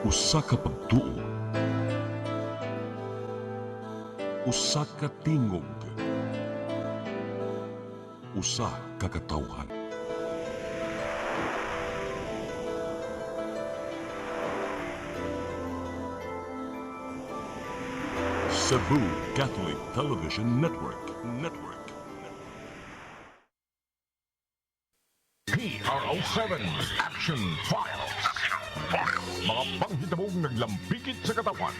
Usa ka pagtuo, usa ka tingog, usa ka katawhan. Cebu Catholic Television Network. PRO7 Action Files. Mga panghitabog naglambikit sa katawan.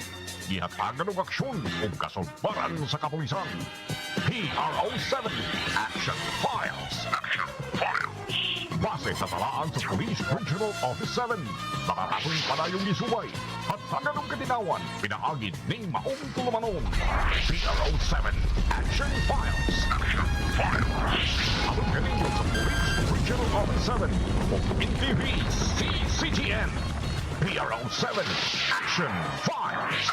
Gihatagan ng aksyon o kasulbaran sa kapulisan. PRO7 Action Files. Base sa talaan sa Police Regional Office 7. Nakakatuloy palayong gisubay. At taganong katinawan, pinaagid ng maong tulumanon. PRO7 Action Files. Abang ganinyo sa Police Regional Office 7 o NTV CCTN. PRO7 Action Files.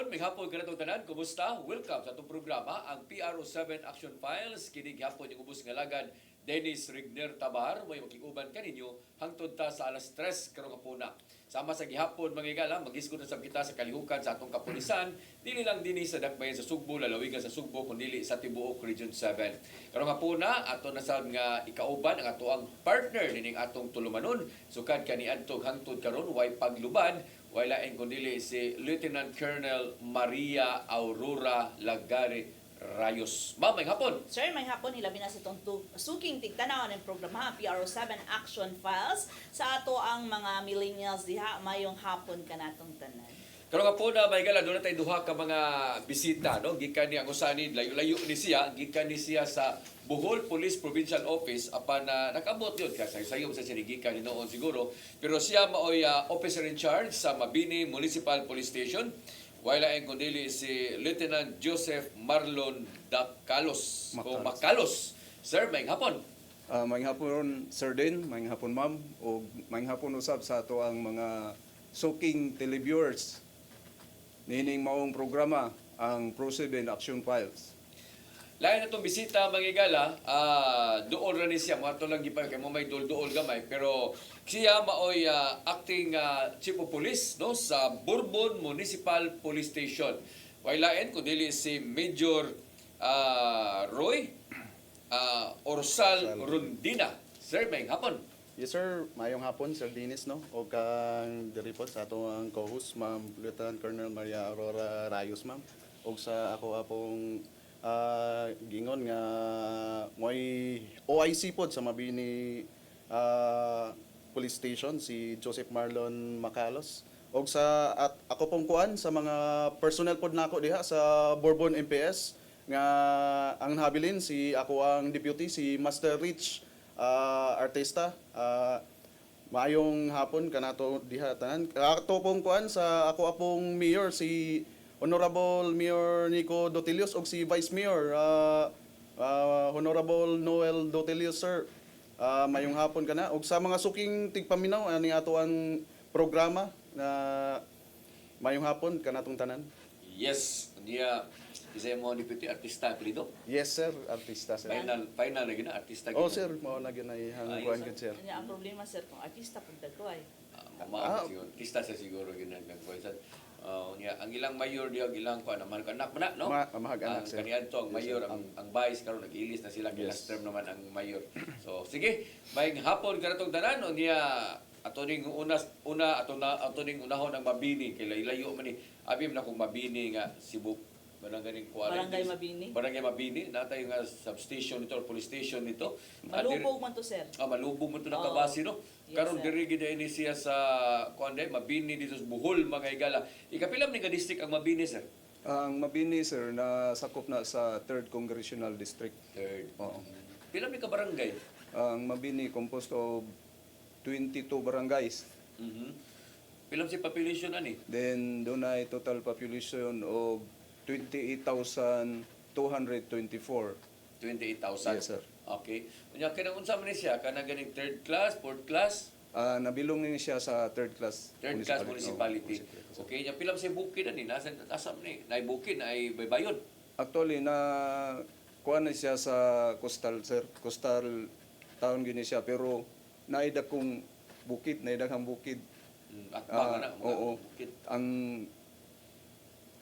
May hapon ka na itong tanan. Kumusta? Welcome sa itong programa, ang PRO7 Action Files. Kinig hapon yung ubos nga lagad, Dennis Rigner Tabar. May makikuban ka ninyo hangtod ta sa alas 3 karong hapuna. Sama sa gihapon mga igala, mag-isgo na sab kita sa kalihukan sa atong kapulisan. Dili lang dinhi sa dakbayan sa Sugbo, lalawigan sa Sugbo, kundi sa Tibuok Region 7. Karong hapuna, ato na sab nga ikauban ang ato ang partner nining atong tulumanon. Sukad kaniadtog hangtod karon way pagluban. Wala ang kundili si Lieutenant Colonel Maria Aurora Lagare Rayos. Ma'am, may hapon. Sir, may hapon hilabi na sa itong suking tigtanaw ng programa PRO7 Action Files sa ato ang mga millennials diha mayong hapon ka natong tanan. Karong hapon na may gala, doon na tayo duha ka mga bisita, no? Gikan ni ang usanid, layo-layo ni siya, gikan ni siya sa Bohol Police Provincial Office, apan na nakabot yun, kasi sayo sa sinigikan ni noon siguro, pero siya maoy officer in charge sa Mabini Municipal Police Station. Wala ang kundili si Lieutenant Joseph Marlon Dacalos o Macalos. Sir, may hapon. Maayong hapon, Sir Den, maayong hapon, Ma'am, o maayong hapon usab sa ato ang mga suking televiewers nining maong programa, ang PRO7 Action Files. Lain na itong bisita, mga igala, dool ra ni siya, mga lang gipay, kay mo may dool gamay, pero siya maoy acting chief of police no, sa Bourbon Municipal Police Station. Wailain, kundi si Major Roy Orsal Rundina. Sir, may hapon. Yes sir, mayong hapon Sir Dennis no o kang direport sa atong co-host Ma'am Lieutenant Colonel Maria Aurora Rayos ma'am og sa ako apong gingon nga moy OIC pod sa Mabini Police Station si Joseph Marlon Macalos og sa at ako pong kuan sa mga personnel pod nako diha sa Bourbon MPS nga ang habilin si ako ang deputy si Master Rich artista maayong hapon kanato diha tanan ato pong kuan sa ako apong mayor si Honorable Mayor Nico Dotilios ug si Vice Mayor Honorable Noel Dotilios sir maayong hapon kana ug sa mga suking tigpaminaw ani ato ang programa na maayong hapon kanatong tanan. Yes, niya isa mo ni piti artista apelido. Yes sir, artista sir. Final na gina artista Oh gina. sir, mao na ginay hang kuan gid sir. Kanya ang problema sir kung artista pud dagway. Siguro artista sa siguro ginagag sa niya ang ilang mayor diya ilang kuan naman anak man no. Mahag-anak sir. Kaniadto ang mayor ang vice karon nag-ilis na sila kay last term naman ang mayor. So sige, bayang hapon kanatong tanan niya ato ning una ato ning unahon ang Mabini kay layo man ni abim na kung Mabini nga Cebu Barangay Mabini. Barangay Mabini. Natay nga substation nito or police station nito. Malubog man to sir. Malubog man to nakabase no. Yes, Karon sir. diri gid ini siya sa kuanday Mabini dito sa Bohol mga igala. Ikapilam ni ka district ang Mabini sir? Ang Mabini, sir, na sakop na sa 3rd Congressional District. Third. Oo. Pilam ni ka barangay? Ang Mabini composed of 22 barangays. Mhm. Pilam si population ani? Then doon ay total population of 28,224. 28,000. Yes, sir. Okay. Unya kanang unsa man ni siya? Kanang ganing third class, fourth class, Nabilong ni siya sa third class third class municipality. Okay, nya pilam si bukid ani nasa asam ni. Nay bukid ay baybayon. Actually, kuha na siya sa coastal, sir. Coastal town gini siya. Pero naidakong bukid, naidakang bukid. Akbang na mga Oo. bukid. Ang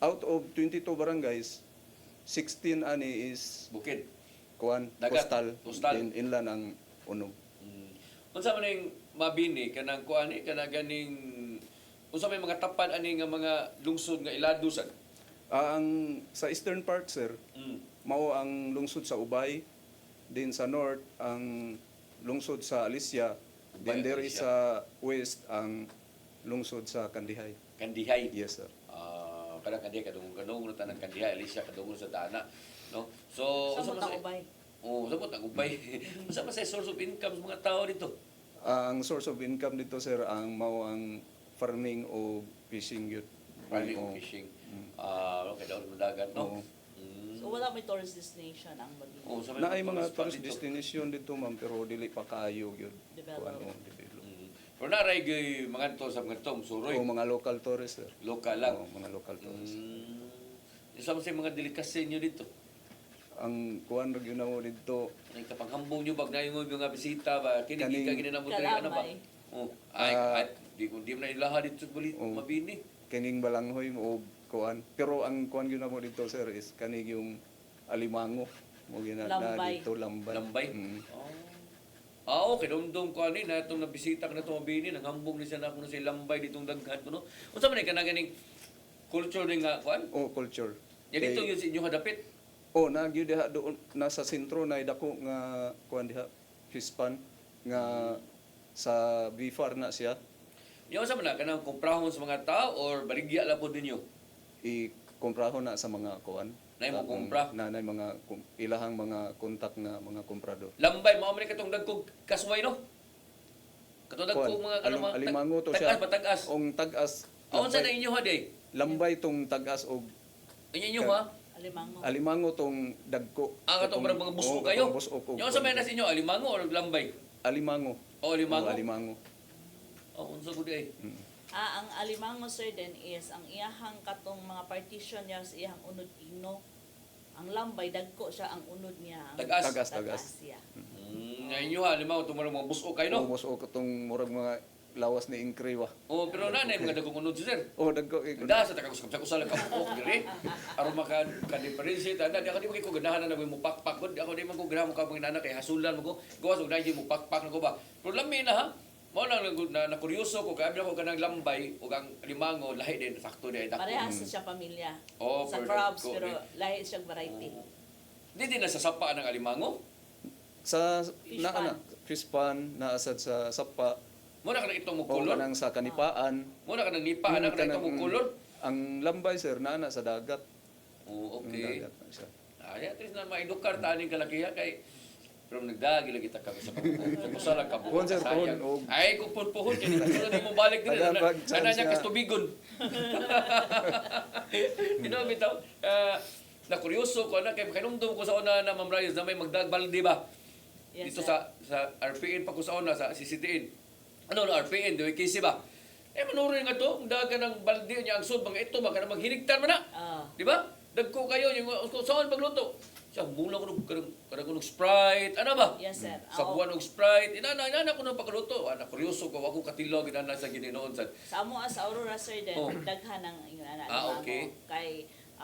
out of 22 barangays, 16 ani is Bukid. kuan Dagat, coastal, coastal. inland ang unog. Unsa man ning mabini kanang kuan ni kanang ganing unsa may mga tapan ani nga mga lungsod nga iladusan? Ang sa eastern part, sir, mao ang lungsod sa Ubay, din sa north ang lungsod sa Alicia, and there is sa west ang lungsod sa Kandihay. Kandihay. Yes, sir. Kadang Kandihay kadungog na tanang Kandihay, Alicia kadungog sa dana, no? So Sa mga ubay. Oh, sabot ang ubay. Unsa man sa source of income sa mga tao dito? Ang source of income dito, sir, ang mao ang farming o fishing yun. Farming Oo. and fishing. Okay, daw sa dagat, no? Oo. So wala may tourist destination ang Mabini. Oh, sa Na ay mga spot tourist dito. destination dito, ma'am, pero dili pa kaayo yun. Develop. Develop. Pero naray gyud mga to sa mga tom suroy. O mga local tourists, sir. Lokal lang. Oo, mga local tourists. Isa man sa mga delicacy nyo dito. Ang kuan ra gyud na mo dito, Ay kapanghambong nyo bag na yung mga bisita ba kini Kaning- giga ginanamo tayo ano ba? Kalamay. Oh, ay di ko di man na ilaha dito sa bulit Oh. mabini. kining balanghoy o kuan. Pero ang kuan gyud na mo dito, sir, is kaning yung alimango mo gina na Lambay. dito lambay. Lambay. Mm. Okay, dumdum ko ani na itong nabisita ko na itong mabini, nanghambong ni siya na ako na sa lambay ditong daghan ko no. Unsa man ka na ganing culture ning nga kuan? O culture. Ya dito yun sa inyo hadapit. Oh, na gyud diha doon nasa sentro na dako nga kuan diha Hispan nga sa Bifar na siya. Yung sa man na kanang kumprahon sa mga tao or baligya la po ninyo? I-komprahon na sa mga kuan. Nay mo kumpra? Na mga ilahang mga kontak na mga komprador. Lambay mao man katong dagkog kasway no. Katong dagkog mga kanang mga alimango to tagas siya. ba tagas? Ong tagas. Aon sa na inyo ha day? Lambay tong tagas og Inyo ha? Alimango. alimango tong dagko. Katong mga buso kayo. Yung sa may nas inyo alimango or lambay? Alimango. O limango? Oo, alimango. Oh, unsa gud ay? Ang alimango, sir, din is ang iyahang katong mga partition niya sa iyahang unod ino. Ang lambay, dagko siya ang unod niya. Ang Tagas. Tagas. siya. Nga inyo ha, limango tumara mga buso kayo no. Ubos o katong murag mga lawas ni Ingkriwa. Oh, pero nanay mga dagkong unod sir. Oh, dagko Ganda sa taga-kusap-kusap lang kapok diri. Aron maka-differentiate ana di ako di ko ganahan na mo pakpak gud. Ako di man ko ganahan mo ka mga nana kay hasulan mo ko. Gawas og dai mo pakpak na ko ba. Pero lami na ha. Mao lang na kuryoso ko kay abla ko kanang lambay ug ang limango lahi din sakto di ay dako. Parehas siya pamilya. Oh, sa pero crabs, dagko, pero eh. lahi siyang variety. Di din na sa sapa ng alimango. sa Fish na pan. ana fish pan na asad sa sapa Muna ka na itong mo o kulor. kanang sa kanipaan. Muna ka nang nipa ana ka na itong mo kulor. Ang lambay, sir, na ana sa dagat. Oh, Ang okay. dagat na siya. Ay, at least na maedukar taning kalakiha kay pero nagdagi lagi ta kami sa pagpuhon. Sa kusala ka Kuhon, sir, kuhon, og- Ay, kupon-puhon kini kasi di mo balik din. Tagaan pag Ana chance niya nga. kastubigon. Bitaw. Na kuryoso ko na kay kanumdum ko sa una na Ma'am Reyes na may magdagbaldi ba? Yes, Dito sir. sa RPN pa ko sa una sa CCTN. Ano na RPN, do KC ba? Manuro nga to, ang daga ng balde niya ang sud mga ito baka na maghinigtan man na. Di ba? Dagko kayo yung kung saan pagluto. Siya mula ko ng Sprite, ano ba? Yes, sir. Sabuan og Sprite, inana ko ng pagluto. Ana kuryoso ko ako katilog inana sa Gininoon sa. Sa amo as Aurora, sir, din Oh. daghan ng ingon ana Ah, alimango. okay. Kay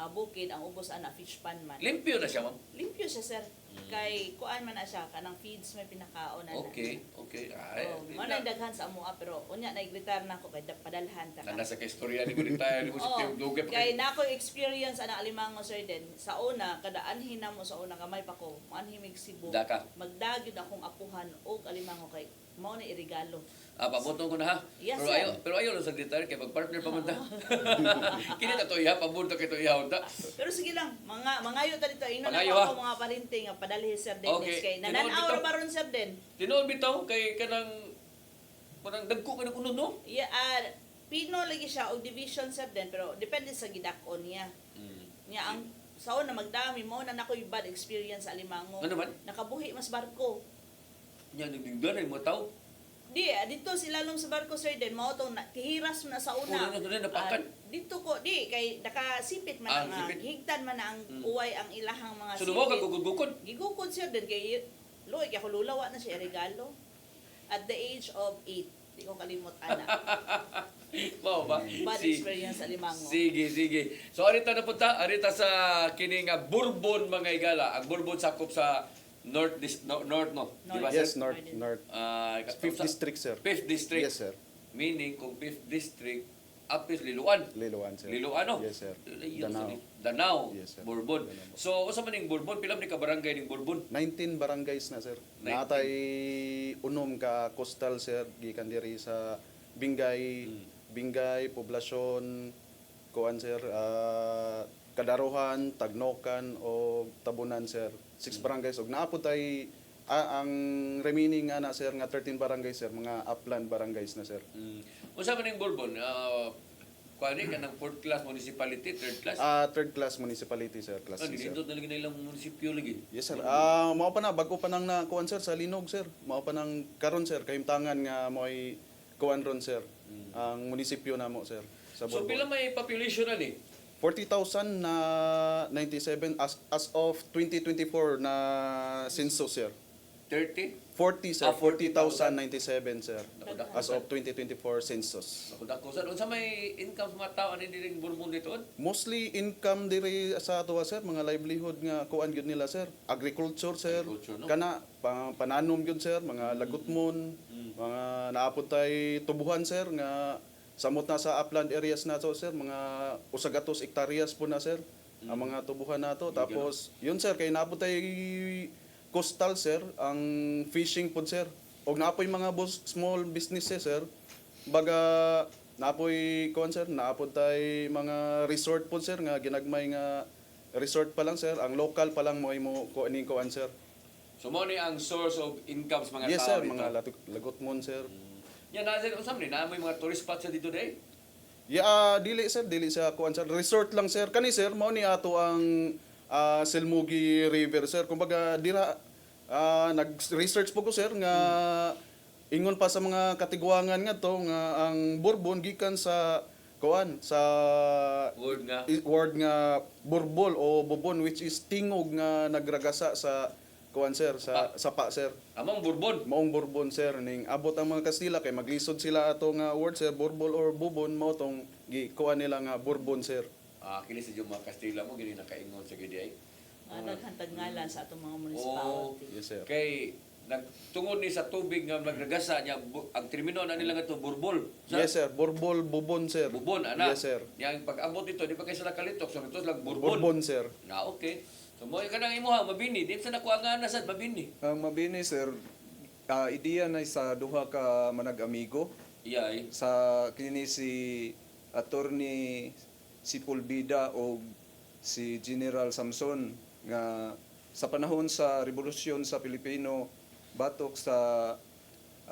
bukid ang ubos ana fish pan man. Limpyo na siya, ma'am. Limpyo siya, sir. Kay kuan man na siya kanang feeds may pinakaon na. Okay, okay. Ay, Mo na daghan sa amo pero unya na igritar na ko kay padalhan ta ka. nasa ka istorya ni ko retire ni mo si Tim Duge. Kay nako experience ana alimango, sir, din sa una kada anhin na mo sa una kamay pa ko manhimig Cebu. Daka. Magdagyod akong apuhan og alimango kay mao na irigalo. Pabutong ko na ha. Yes, pero sir. ayo lang sa retire kay mag-partner pa man ta. Kini ta to iya pabunto kay to iya ta. Pero sige lang, mangayo ta dito. Ino na Mangayo, ko ha? ako mga parinti nga padalhi sir Dennis Okay. kay Tinuod nananaw bitaw. ra baron sir din. Tinuod bitaw kay kanang dagko ka na kuno no? Yeah, Pino lagi siya og division sir din pero depende sa gidakon niya. Niya ang sao na magdami mo na nakoy bad experience sa Alimango. Ano man? Nakabuhi mas barko. Nya nagdugdan ay mo tao. Di, dito sila lang sa barko sir din mao tong tihiras mo na sa una. Napakan. Dito ko di kay nakasipit man Ah, ang sipit. higtan man ang uway ang ilahang mga So dumo ka gugugukod. Gigukod sir din kay loy kay ako lulawa na siya regalo at the age of 8. Di ko kalimot ana. Mao ba? Bad Si- experience sa Limango. Sige, sige. So arita na punta, arita sa kining Bourbon mga igala. Ang Bourbon sakop sa north no. Di ba? Yes, sir? North. Fifth sa- district, sir. Fifth district. Yes, sir. Meaning kung 5th district up is Liloan. Liloan, sir. Liloan no? Yes, sir. Layo Danao. sa Danao. Yes, sir. Bourbon. Danao. So usa man ning Bourbon, pila man ni ka barangay ning Bourbon? 19 barangays na, sir. 19. Natay unom ka coastal, sir, gikan diri sa Bingay, Bingay, Poblasyon, kuan, sir, Kadaruhan, Tagnokan o Tabunan, sir. 6 barangays og naapod tay ang remaining nga na, sir, nga 13 barangays, sir, mga upland barangays na, sir. Unsa man ning Bourbon? Kuan ni kanang 4th class municipality, 3rd class. Third class municipality, sir, class Ano C, sir. dito talaga na ilang munisipyo lagi. Yes, sir. Mao pa na bago pa nang na kuan, sir, sa Linog, sir. Mao pa nang karon, sir, kayumtangan nga mo'y kuan ron, sir. Ang munisipyo namo, sir, sa So Borbon. pila may population na ni? 40,000 na 97 as of 2024 na census, sir. 30? 40, sir. 40,097, sir. Dako-dako. As of 2024 census. Ako dako sa unsa may income sa mga tao ani diri Bourbon dito? Mostly income diri sa ato, sir, mga livelihood nga kuan gyud nila, sir. Agriculture, sir. Agriculture, no? Kana pananom gyud, sir, mga lagutmon, mga naapod tay tubuhan, sir, nga samot na sa upland areas nato, sir, mga usagatos hektaryas po na, sir. Ang mga tubuhan nato. Tapos yun, sir, kay naapod tay coastal, sir, ang fishing pod, sir. Og naapoy mga small businesses, sir. Baga naapoy kuan, sir, naapod tay mga resort pod, sir, nga ginagmay nga resort pa lang, sir. Ang local pa lang mo kuaning kuan, sir. So mo ni ang source of income sa mga Yes, tao sir, dito. mga lagutmon, sir. Yan na sir, unsa man ni na may mga tourist spots sa dito day? Dili, sir, dili sa kuan, sir. Resort lang, sir. Kani, sir, mao ni ato ang Silmugi River, sir. Kumbaga dira nag-research po ko, sir, nga ingon pa sa mga katigwangan nga to nga ang Bourbon gikan sa kuan sa word nga Borbol o Bobon, which is tingog nga nagragasa sa kuan, sir, sa sapa, sir. Among Bourbon. Maong Bourbon, sir, ning abot ang mga Kastila kay maglisod sila ato nga word, sir, Borbol or Bubon, mao tong gikuan nila nga Bourbon, sir. Kini sa mga Kastila mo gini nakaingon sa gidi ay. Naghantad ngalan sa atong mga Oh, municipality. Yes, sir. kay nagtungod ni sa tubig nga nagragasa niya ang termino na nila nga to Borbol. Yes, sir. Borbol, Bubon, sir. Bubon ana. Yes, sir. Yang pag-abot dito di pa kay sila kalitok so ito lang Bourbon. Borbon, sir. Na okay. So mo kanang imuha mabini di sa nakuha nga na sad mabini. Ang mabini, sir, ideya na sa duha ka manag-amigo Iyay. sa kini si attorney si Pulbida o si General Samson nga sa panahon sa revolusyon sa Pilipino batok sa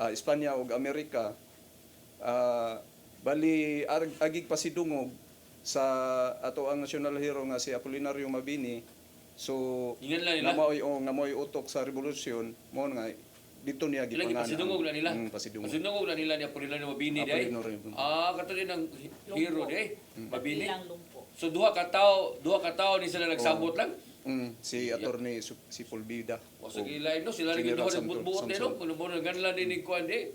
Espanya ug Amerika bali agig pasidungog sa ato ang national hero nga si Apolinario Mabini. So Ingan lang nila. ngamoy utok sa revolusyon mo nga dito niya Ilang gipangalan. pasidungog na nila. Pasidungog. Pasidungog na nila ni Apolinario Mabini day. Apolinario Mabini. Kato din ang hero day. Mabini. Ilang lumpo. So duha ka tao ni sila nagsabot lang. Si attorney si Pulbida. O sa ilay no sila rin General duha nagbutbuot Samson. day no. Kuno mo ganlan din ni kuan day.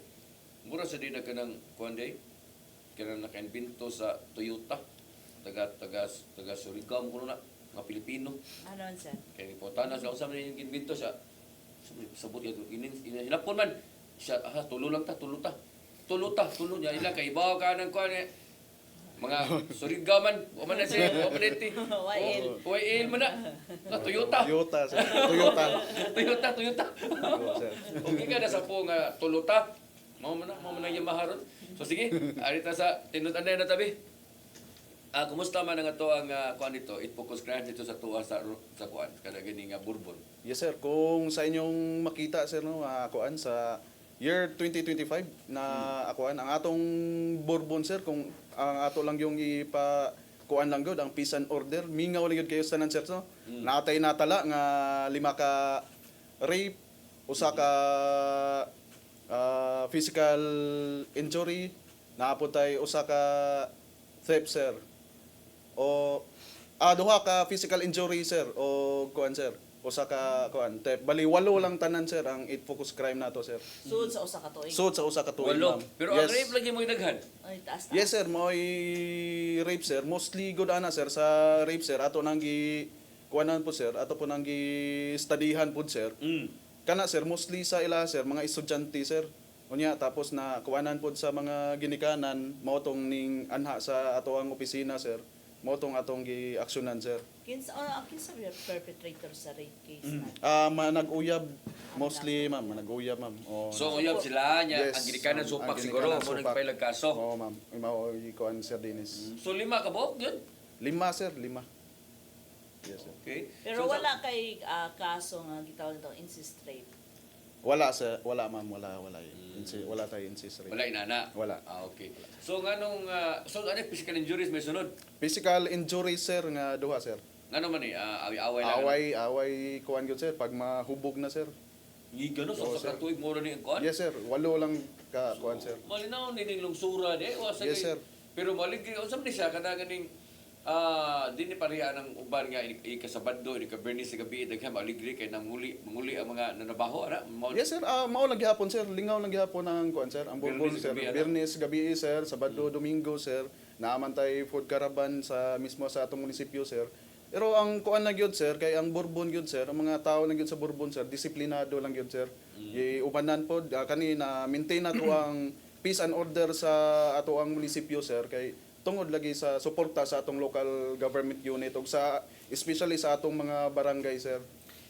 Mura sa din na kanang kuan day. Kanang nakainbento sa Toyota. Taga Surigao kuno na mga Pilipino. Ano sir? Kaya ipotana sa usap niya yung inbento siya. Sabot niya hinapon man. Siya tulo lang ta. Tulo niya ila kay ibaw ka ng kuan mga Surigao man, o man na siya, o man iti. YL man na. Toyota. Toyota, sir. Toyota. Toyota. Sir. Okay ka na sa po nga Toyota. Mao man na Yamaha ron. So sige, arita sa tinud-anay na tabi. Kumusta man ang ato ang kuan dito? It focus grant dito sa tuwa sa kuan kada gani nga Bourbon. Yes, sir. Kung sa inyong makita, sir, no, kuan sa year 2025 na akuan ang atong Bourbon sir kung ang ato lang yung kuan lang gyud ang peace and order mingaw lang gyud kayo sa tanan sir no. Natay natala nga 5 ka rape, usa ka physical injury, naapod tay usa ka theft sir. O duha ka physical injury sir o kuan sir. Usa ka kuan theft. Bali 8 lang tanan sir ang 8 focus crime nato sir. Sud sa usa ka tuig. Sud sa usa ka tuig Walo. ma'am. Pero ang rape lagi mo daghan. Ay, taas. Yes sir, mo'y rape sir. Mostly good ana sir sa rape sir. Ato nang kuanan po sir. Ato po nang studyhan po sir. Kana sir, mostly sa ila sir, mga estudyante sir. Unya tapos na kuanan po sa mga ginikanan, mao tong ning anha sa ato ang opisina sir. Mao tong atong gi-aksyonan sir. Kinsa perpetrator sa rape case na. Nag-uyab mostly ma'am, nag-uyab ma'am. O, So uyab sila nya Yes, ang ginikanan ma'am. supak Ang siguro ginikanan mo supak. nagpailag kaso. Oo ma'am, mao kuan sir Dennis. So 5 ka ba? Good. 5 sir, 5. Yes sir. Okay. Pero So, wala kay kaso nga gitawag nito incest rape. Wala sir, wala ma'am, wala. Wala tayo insist rate. Wala inana. Wala. Okay. So nganong so ano physical injuries may sunod? Physical injury sir nga duha sir. Ngano man ni away-away lang. Away kuan gyud sir pag mahubog na sir. Ni gano Oo, sa sir. katuig mo ni ang kuan. Yes sir, 8 lang ka kuan sir. Malinaw ni ning lungsura di wa sa Yes, kay- sir. Pero maligi unsa man ni siya kada ganing dinhi pareha ng uban nga ikasabado ni ka Bernice gabi daghan maligri kay manguli ang mga nanabaho ana. Yes sir, mao lang gihapon sir, lingaw lang gihapon ang kuan sir. Ang Bourbon Biyernes sir, gabi, ano? Biyernes gabi sir, Sabado, Domingo sir. Naaman tay food caravan sa mismo sa atong munisipyo sir. Pero ang kuan lang gyud sir kay ang Bourbon gyud sir, ang mga tao lang gyud sa Bourbon sir, disiplinado lang gyud sir. Iubanan pod kanina maintain nato ang peace and order sa ato ang munisipyo sir kay tungod lagi sa suporta sa atong local government unit ug sa especially sa atong mga barangay sir.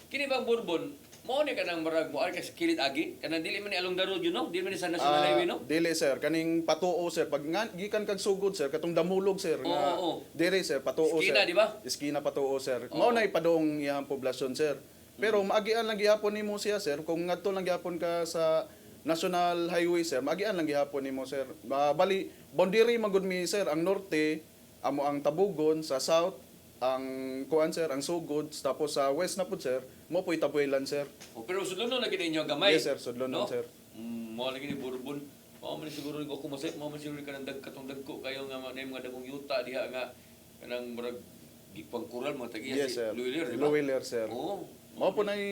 Kini bang Bourbon mo ni kanang marag mo ka sa kilid agi kanang dili man ni along the road you know, dili man ni sa national highway no. Dili sir, kaning patuo sir, pag nga, gikan kag sugod sir, katong damulog sir, nga, Oo. dili sir, patuo Iskina, sir. di ba? Iskina patuo sir. Oo. Mao na ipadong iyang poblasyon sir. Pero maagian lang gihapon nimo siya sir, kung ngadto lang gihapon ka sa National Highway sir, maagian lang gihapon nimo sir. Bali, boundary magud mi sir, ang norte, amo ang Tabugon, sa south, ang kuan sir, ang Sugod, tapos sa west na pud sir, mo po'y Tabuelan sir. Pero sudlonon lagi ninyo gamay. Yes sir, sudlonon, sir. Mo lagi ni Bourbon. Mao man siguro ni ko masay, mao man siguro ni kanang katong dagko kayo nga na mga dagong yuta diha nga kanang murag gipangkural mo tagiya Yes si sir. Luiler, di ba? Luiler sir. Oo. Mao po nay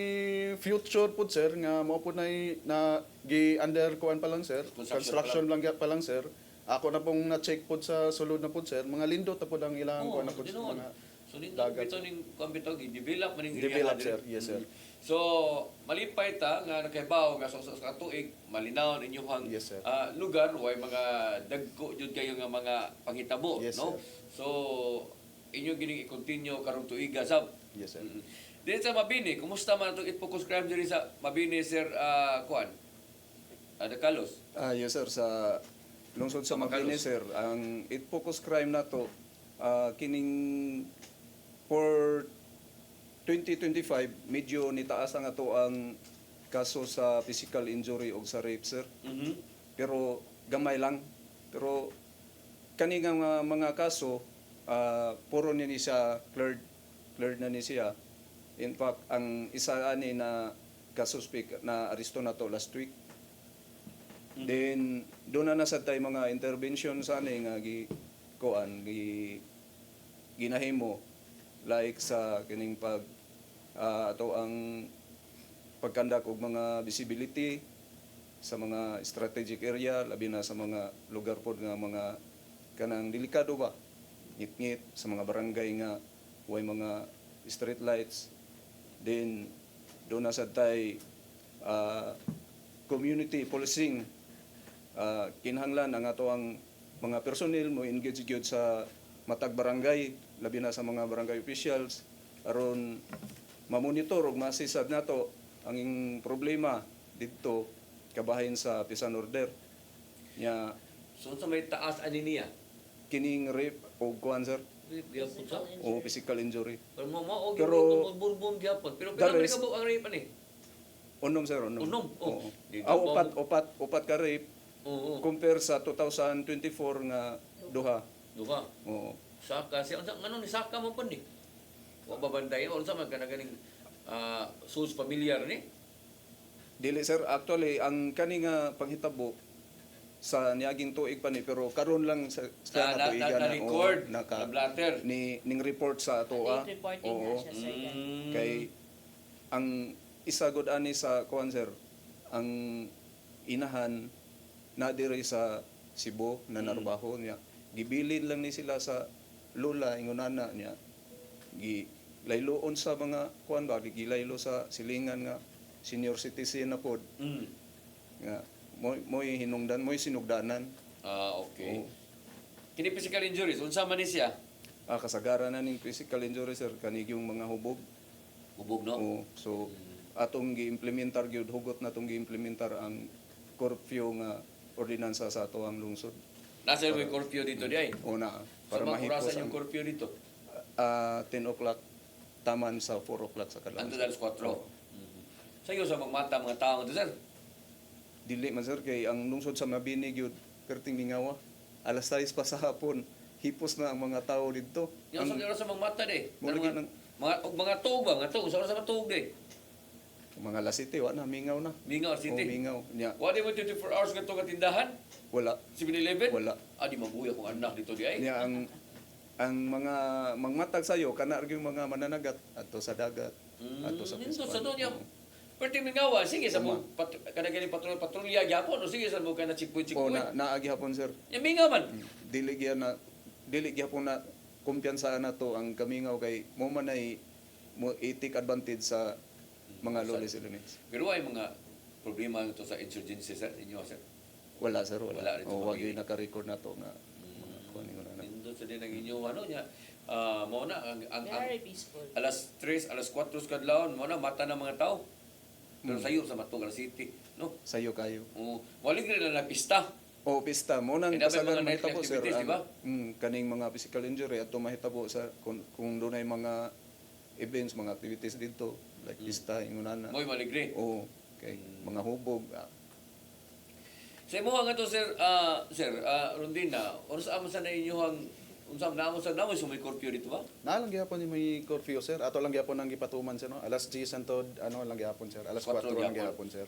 future po sir nga mao po nay na gi under kuan pa lang sir. Construction lang pa lang sir. Ako na pong na-check po sa sulod na po sir. Mga lindot na po ang ilang kuan na po ginoon. mga So nito dagat. bitaw ning kumbito gi-develop man ning Develop, area sir. Yes, sir. So malipay ta nga nakahibaw nga sa katuig malinaw ninyong Yes, sir. lugar way mga dagko jud kayo nga mga panghitabo Yes, no. sir. So inyo gining i-continue karong tuiga sab. Yes sir. Dito sa Mabini, kumusta man itong focus crime diri sa Mabini, Sir Kuan? De Carlos? Yes sir, sa lungsod sa Mabini Makalos. sir, ang it focus crime nato kining for 2025 medyo nitaas ang ato ang kaso sa physical injury o sa rape sir. Pero gamay lang. Pero kani nga mga kaso puro ni siya cleared na ni siya. In fact, ang isa ani na kasuspek na aresto na to last week. Then doon na sad tay mga intervention sa ani nga ginahimo like sa kining pag ato ang pagkandak og mga visibility sa mga strategic area labi na sa mga lugar pod nga mga kanang delikado ba ngit-ngit sa mga barangay nga way mga street lights. Then doon na sad tay community policing. Kinahanglan ang ato ang mga personnel mo engage gyud sa matag barangay labi na sa mga barangay officials aron mamonitor ug masisad nato ang problema dito kabahin sa peace and order nya So sa may taas ani niya? kining rape o kuan sir Gyapon sa? o physical injury. Pero mo Pero- Bourbon gyapon. Pero The pila man rest- kabuk ang rape ani? Unom sir, unom. Unom? Oh. Oo. Di Ah, ba- upat ka rape Oo. compare sa 2024 nga duha. Duha. Oo. Saka siya ano ni saka mo pud ni. Wa ba bantay o sa man kana ganing sus familiar ni. Dili sir, actually ang kani nga panghitabo sa niaging tuig pa ni pero karon lang sa Na tuigan record oo, na blatter. ning report sa atoa. Late reporting na Oo. siya, sir. yan. Kay ang isa gud ani sa kuan sir, ang inahan na diri sa Cebu na narbaho niya. Gibilin lang ni sila sa lola ingonana niya. Layloon sa mga kuan ba, gilaylo sa silingan nga senior citizen na pod Mm. nga mo'y hinungdan, mo'y sinugdanan. Okay. Oo. Kini physical injuries unsa man ni siya? Kasagaran na ning physical injury sir kanig yung mga hubog. Hubog no. Oo. So atong gi-implementar gyud hugot na atong gi-implementar ang curfew nga ordinansa sa ato ang lungsod. Nasa may curfew dito di ay. Una Para para mahipos mahipos yung ang curfew dito. 10 o'clock taman sa 4 o'clock sa kadlawon. Anto dalos 4. Oo. Sa iyo sa magmata mga tao ito sir. Dili man sir kay ang lungsod sa Mabini gyud perting mingawa. Alas 6 pa sa hapon hipos na ang mga tao didto. Yung sa iyo sa magmata di. Mura nga ng- Mga tuog ba nga tuog sa oras sa tuog di. mga alas 7 wa na mingaw na. Mingaw Oo, City. mingaw. Nya Wa di mo 24 hours nga nga tindahan? wala. 7-Eleven? Wala. Di mabuya kung anak dito di ay. Nya ang mga mangmatag sayo kana yung mga mananagat ato sa dagat ato sa Nindot pispan. sa doon niya. Oo. Perti mingawa, sige sa mo Tama. kada gani patrolya gyapon o sige sa mo kana Oo, chikpoy-chikpoy. naagi hapon sir. Yung mingaw man. Dili gyapon na kumpiyansa na to ang kamingaw kay mo man ay mo i-take advantage sa mga lolis elements. Pero ay mga problema ito sa insurgency sir inyo sir. Wala sir, wala. Wala rin sa O wag pamilya. yung naka-record na to nga mga kuan ningon na. Nindot sa din ang inyo ano niya. Mao na ang Very peaceful. alas 3, alas 4 sa kadlawon mo na mata ng mga tao. Pero sayo sa Matugal City, no? Sayo kayo. Walig rin na pista. O pista mo nang Kaya dapat kasagaran mga nightlife mahitabo sir. activities, di ba? Kaning mga physical injury at mahitabo sa kung doon ay mga events, mga activities dito like pista ingunana. Mo'y maligre. O kay mga hubog. Sa imo nga to sir, Rondina, unsa amo sa na inyo ang unsa na amo sa namo sumay curfew dito ba? Nalang gyapon ni may curfew sir. Ato lang gyapon ang gipatuman sir no. Alas 10 antod ano lang gyapon sir. Alas 4 lang gyapon sir.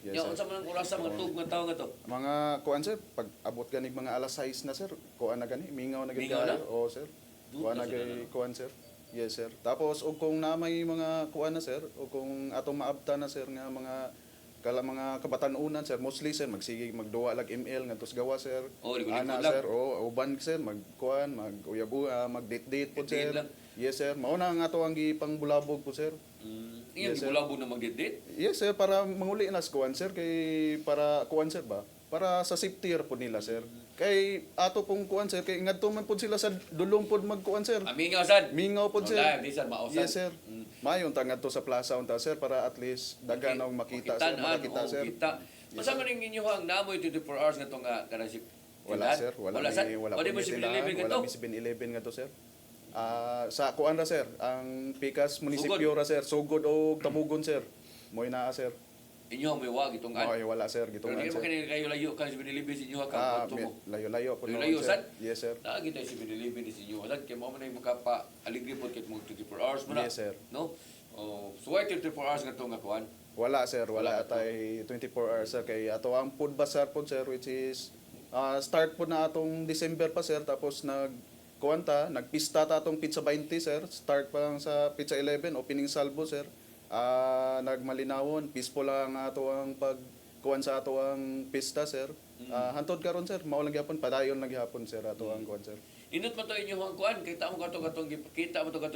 Yes, Nya sir. unsa man ang oras sa mga tug nga tawo nga to? Mga kuan sir, pag abot gani mga alas 6 na sir, kuan na gani, mingaw na gani Mingaw na? kayo. Oo sir. Kuan na Duta sila gani kuan sir. Yes sir. Tapos og kung na may mga kuan na sir, o kung atong maabta na sir nga mga kabatan-unan sir, mostly sir magsige magduwa lag ML ngadtos gawa sir. Oh, likod-likod Ana lang. sir, uban sir magkuan, mag-uyab-uya, mag-date-date po Date-date sir. lang. Yes sir. Mao na ang ato ang gipangbulabog po sir. Ingon Yes, sir. gibulabo na mag-date. Yes sir, para manguli na sa kuan sir kay para kuan sir ba? Para sa safety po nila sir. Kay ato pong kuan sir kay ngadto man pud sila sa dulong pod magkuan sir. Amingaw sad. Mingaw pod sir. Wala, di sad mausad. Yes sir. Mayon ta ngadto sa plaza unta sir para at least daghan og makita sir, makita sir. Kita. Masa man ning inyo ang namoy 24 hours nga to nga kana si Wala sir, wala sad. wala Wala mo po si tindahan, Bilibin wala to. mi 7-Eleven ngadto sir. Sa kuan ra sir, ang Pikas munisipyo ra sir, sugod og Tamugon sir. Moy naa sir. Inyo may wag itong an. Okay, wala sir, Pero gitungan di mo sir. kanil kayo layo kan si Bilibin sa inyo ka tumo. Layo-layo po Layo-layo, noon, sad? Yes sir. Naagi tayo si Bilibin sa inyo. Sad kay mo man ay makapa aligri pod kay mo 24 hours mo na. Yes sir. No? Oh, so why 24 hours nga to nga kuan? Wala sir, Wala wala to. tay 24 hours sir kay ato ang food bazar po sir which is start po na atong December pa sir tapos nagpista ta atong Pizza 20 sir, start pa lang sa Pizza 11 opening salvo sir. Nagmalinawon, peaceful lang ato ang pagkuan sa ato ang pista sir. Hantod karon sir, mao lang gyapon padayon lang gyapon sir ato ang kuan sir. Inot man to inyo ang kuan, kita mo katong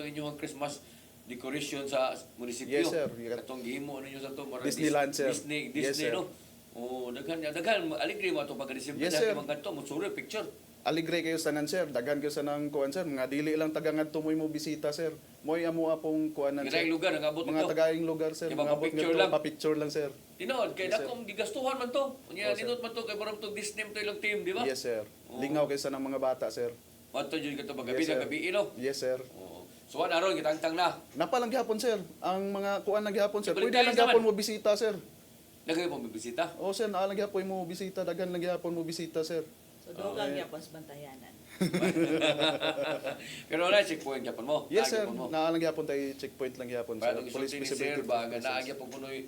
inyo ang Christmas decoration sa munisipyo. Yes, sir. Katong gihimo ninyo sa to mara Disneyland, sir. Disney Yes, sir. no. Oh, daghan aligri mo ato pagka-December Yes, sir. man kadto mo sure picture. Aligre kayo sa nan sir, daghan kayo sa nang kuan sir, mga dili lang taga ngadto mo bisita sir. Moy amo apong kuanan Kiraing sir. lugar ang abot Mga nito. tagaing lugar sir, Yung mga abot pa-picture ngadto, lang. pa-picture lang sir. Tinood kay Yes, sir. dakong gigastuhan man to. Unya Oh, sir. ninot man to kay barang to Disney to ilang team, di ba? Yes sir. Oo. Lingaw kayo sa nang mga bata sir. Mato jud kato paggabi Yes, sir. na gabi no. Yes sir. Oo. So aron gitangtang na. Napalang gihapon sir. Ang mga kuan lang gihapon sir. Ibalik Pwede tayo lang naman. gihapon mo bisita sir. Nagay po bibisita. O sir, naalang gihapon mo bisita, dagan lang gihapon mo bisita sir. So dugang yapon sa bantayanan. Pero wala checkpoint gyapon mo. Yes sir, Nagyapon mo. naalang gihapon tayo checkpoint lang gihapon Para sir. itong isulti ni Sir ba nga naagya po punoy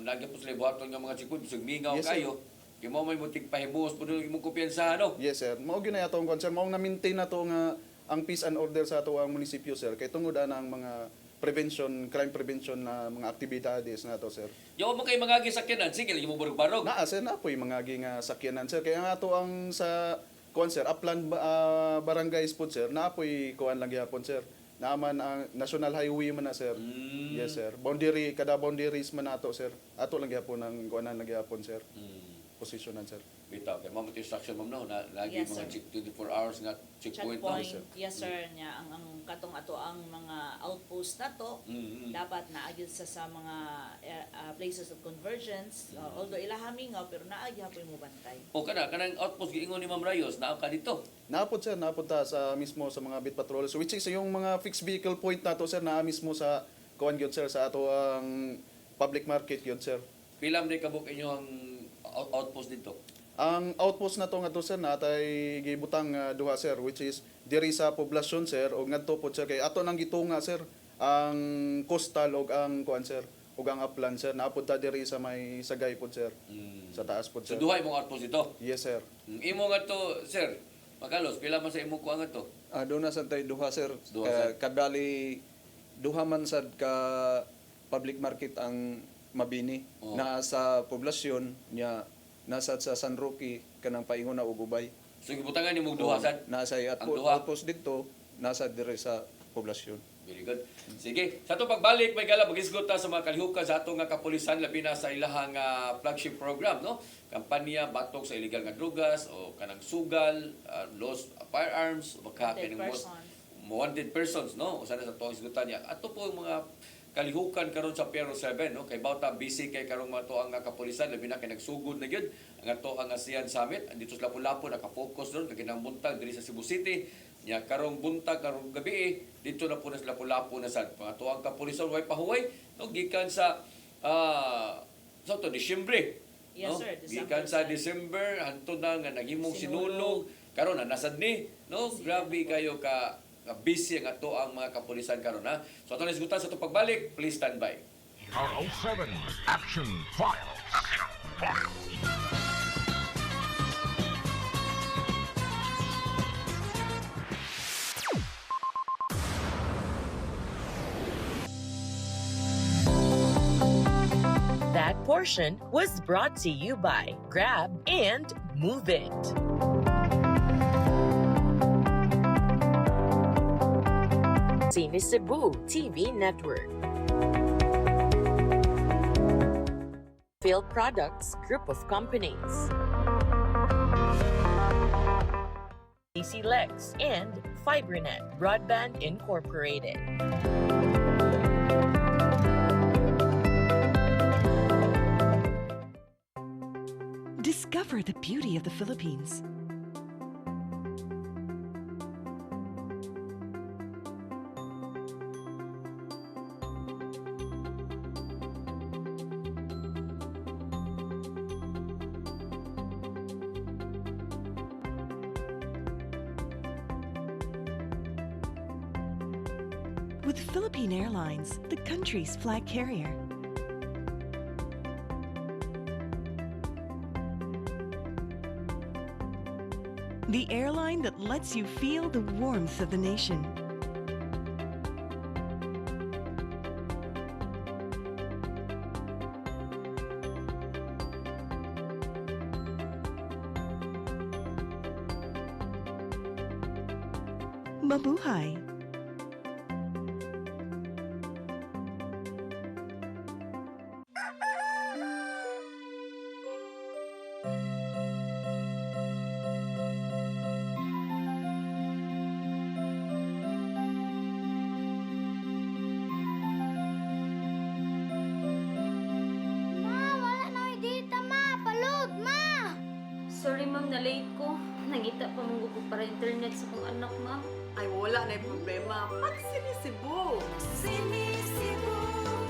naagya po sila buhaton nga mga checkpoint bisag mingaw Yes, sir. kayo. Kaya mo may mutig pahimuos punoy imong kumpiyansa no. Yes sir, mao gyud na atong concern, mao na-maintain na to nga ang peace and order sa ato ang munisipyo sir. Kay tungod ana ang mga crime prevention na mga aktibidades na to sir. Yo mo kay mga gisakyanan sige lagi mo barog-barog. Naa sir na po yung mga ginga sakyanan sir. Kaya nga ato ang sa kuan sir, Upland Barangay Spot sir, na po'y kuan lang gihapon sir. Naaman ang National Highway man na sir. Yes sir. Boundary, kada boundaries man nato sir. Ato lang gihapon ang kuanan lang gihapon sir. Posisyonan sir. Bitaw kay mo instruction ma'am no na lagi Yes, mga sir. 24 hours nga checkpoint no. Checkpoint, yes sir, niya ang katong ato ang mga outpost na to, dapat naagid sa mga places of convergence, although ilahamingaw pero naagi hapon mo bantay. O kanang outpost giingon ni Ma'am Rayos naa ka dito. Naapod sir, napunta sa mismo sa mga beat patrollers, which is yung mga fixed vehicle point nato sir, na mismo sa kuan gyud sir, sa ato ang public market gyud sir. Pila man kabuk inyo ang outpost dito. Ang outpost na to nga to sir, natay gibutang duha sir, which is diri sa poblasyon sir, o ngadto po sir, kay ato nang gitunga sir, ang coastal og ang kuan sir, ug ang upland sir, napunta diri sa may sagay po sir, sa taas po So sir. duha imong outpost dito. Yes sir. Imo nga to sir. Magalos pila man sa imong kuan nga to. Doon na santay duha sir. Duha, sir. Kadali duha man sad ka public market ang mabini Oo. na sa poblasyon niya nasa sa San Roque kanang paingon na ugubay. So gibutangan nimong duha sad. Nasa at Ang duha. outpost dito nasa dire sa poblasyon. Very good. Sige, sa itong pagbalik, may gala, mag-isgot ta sa mga kalihukan sa atong nga kapulisan, labi na sa ilahang flagship program, no? Kampanya, batok sa illegal nga drugas, o kanang sugal, lost firearms, baka Wanted kanang persons. wanted persons, no? O sana sa itong isgutan niya. Ato po yung mga kalihukan karon sa Pero 7, no? Kay bawta busy kay karong mga tuang nga kapulisan, labi na kay nagsugod na gyud ang ato ang ASEAN Summit. Andito sa Lapu-Lapu, naka-focus doon, kay buntag diri sa Cebu City. Nya karong buntag karong gabi dito na po na sa Lapu-Lapu na sad mga tuang kapulisan way pahuway no gikan sa so to Disyembre. Yes, no? sir, December Gikan sa side. December hantud na nga naghimong Sinulog. sinulog karon na nasad ni no grabe kayo ka busy ang ato ang mga kapulisan karon ha. So ato na isgutan sa itong pagbalik, please stand by. PRO7 Action Files. Action Files. That portion was brought to you by Grab and Move It. Cine Cebu TV Network. Phil Products Group of Companies. DC Lex and FiberNet Broadband Incorporated. Discover the beauty of the Philippines. With Philippine Airlines, the country's flag carrier. The airline that lets you feel the warmth of the nation. Mabuhay! Ma, wala na may data, ma. Palud, ma. Sorry ma'am, na late ko. Nangita pa mong ko para internet sa kong anak, ma'am. Ay, wala wala na problema pag sinisibo. Sinisibo,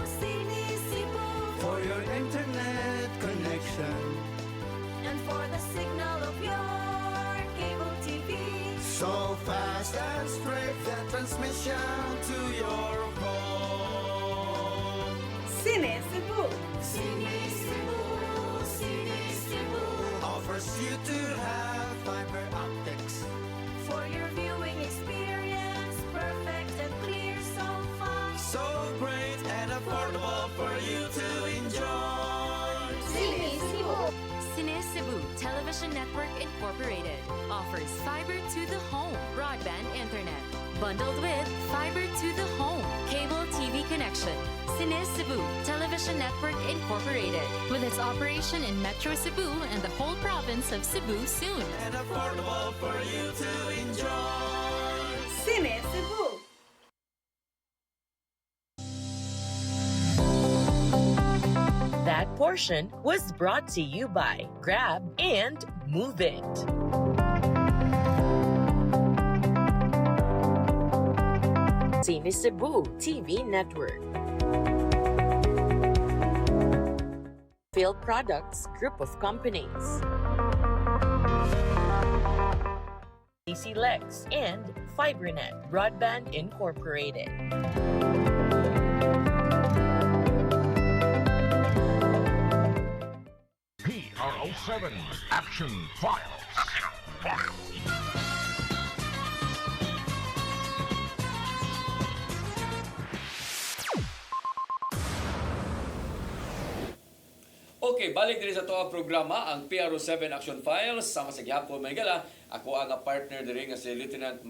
sinisibo. For your internet connection. And for the signal of your cable TV. So fast and straight the transmission to your home. Sinisibo. Sinisibo, sinisibo. Offers you to have fiber optics. For your viewing experience, perfect and clear so fast. So great and affordable for you to enjoy. Sinisibo. Cine Cebu Television Network Incorporated offers fiber to the home broadband internet bundled with fiber to the home cable TV connection. Cine Cebu Television Network Incorporated with its operation in Metro Cebu and the whole province of Cebu soon. And affordable for you to enjoy. Sinisibo. That portion was brought to you by Grab and Move It. Cine Cebu TV Network. Field Products Group of Companies. DC Lex and FiberNet Broadband Incorporated. PRO7 Action Files. Okay, balik din sa ito ang programa, ang PRO7 Action Files. Sama sa gihapon, may gala. Ako ang partner din nga si Lieutenant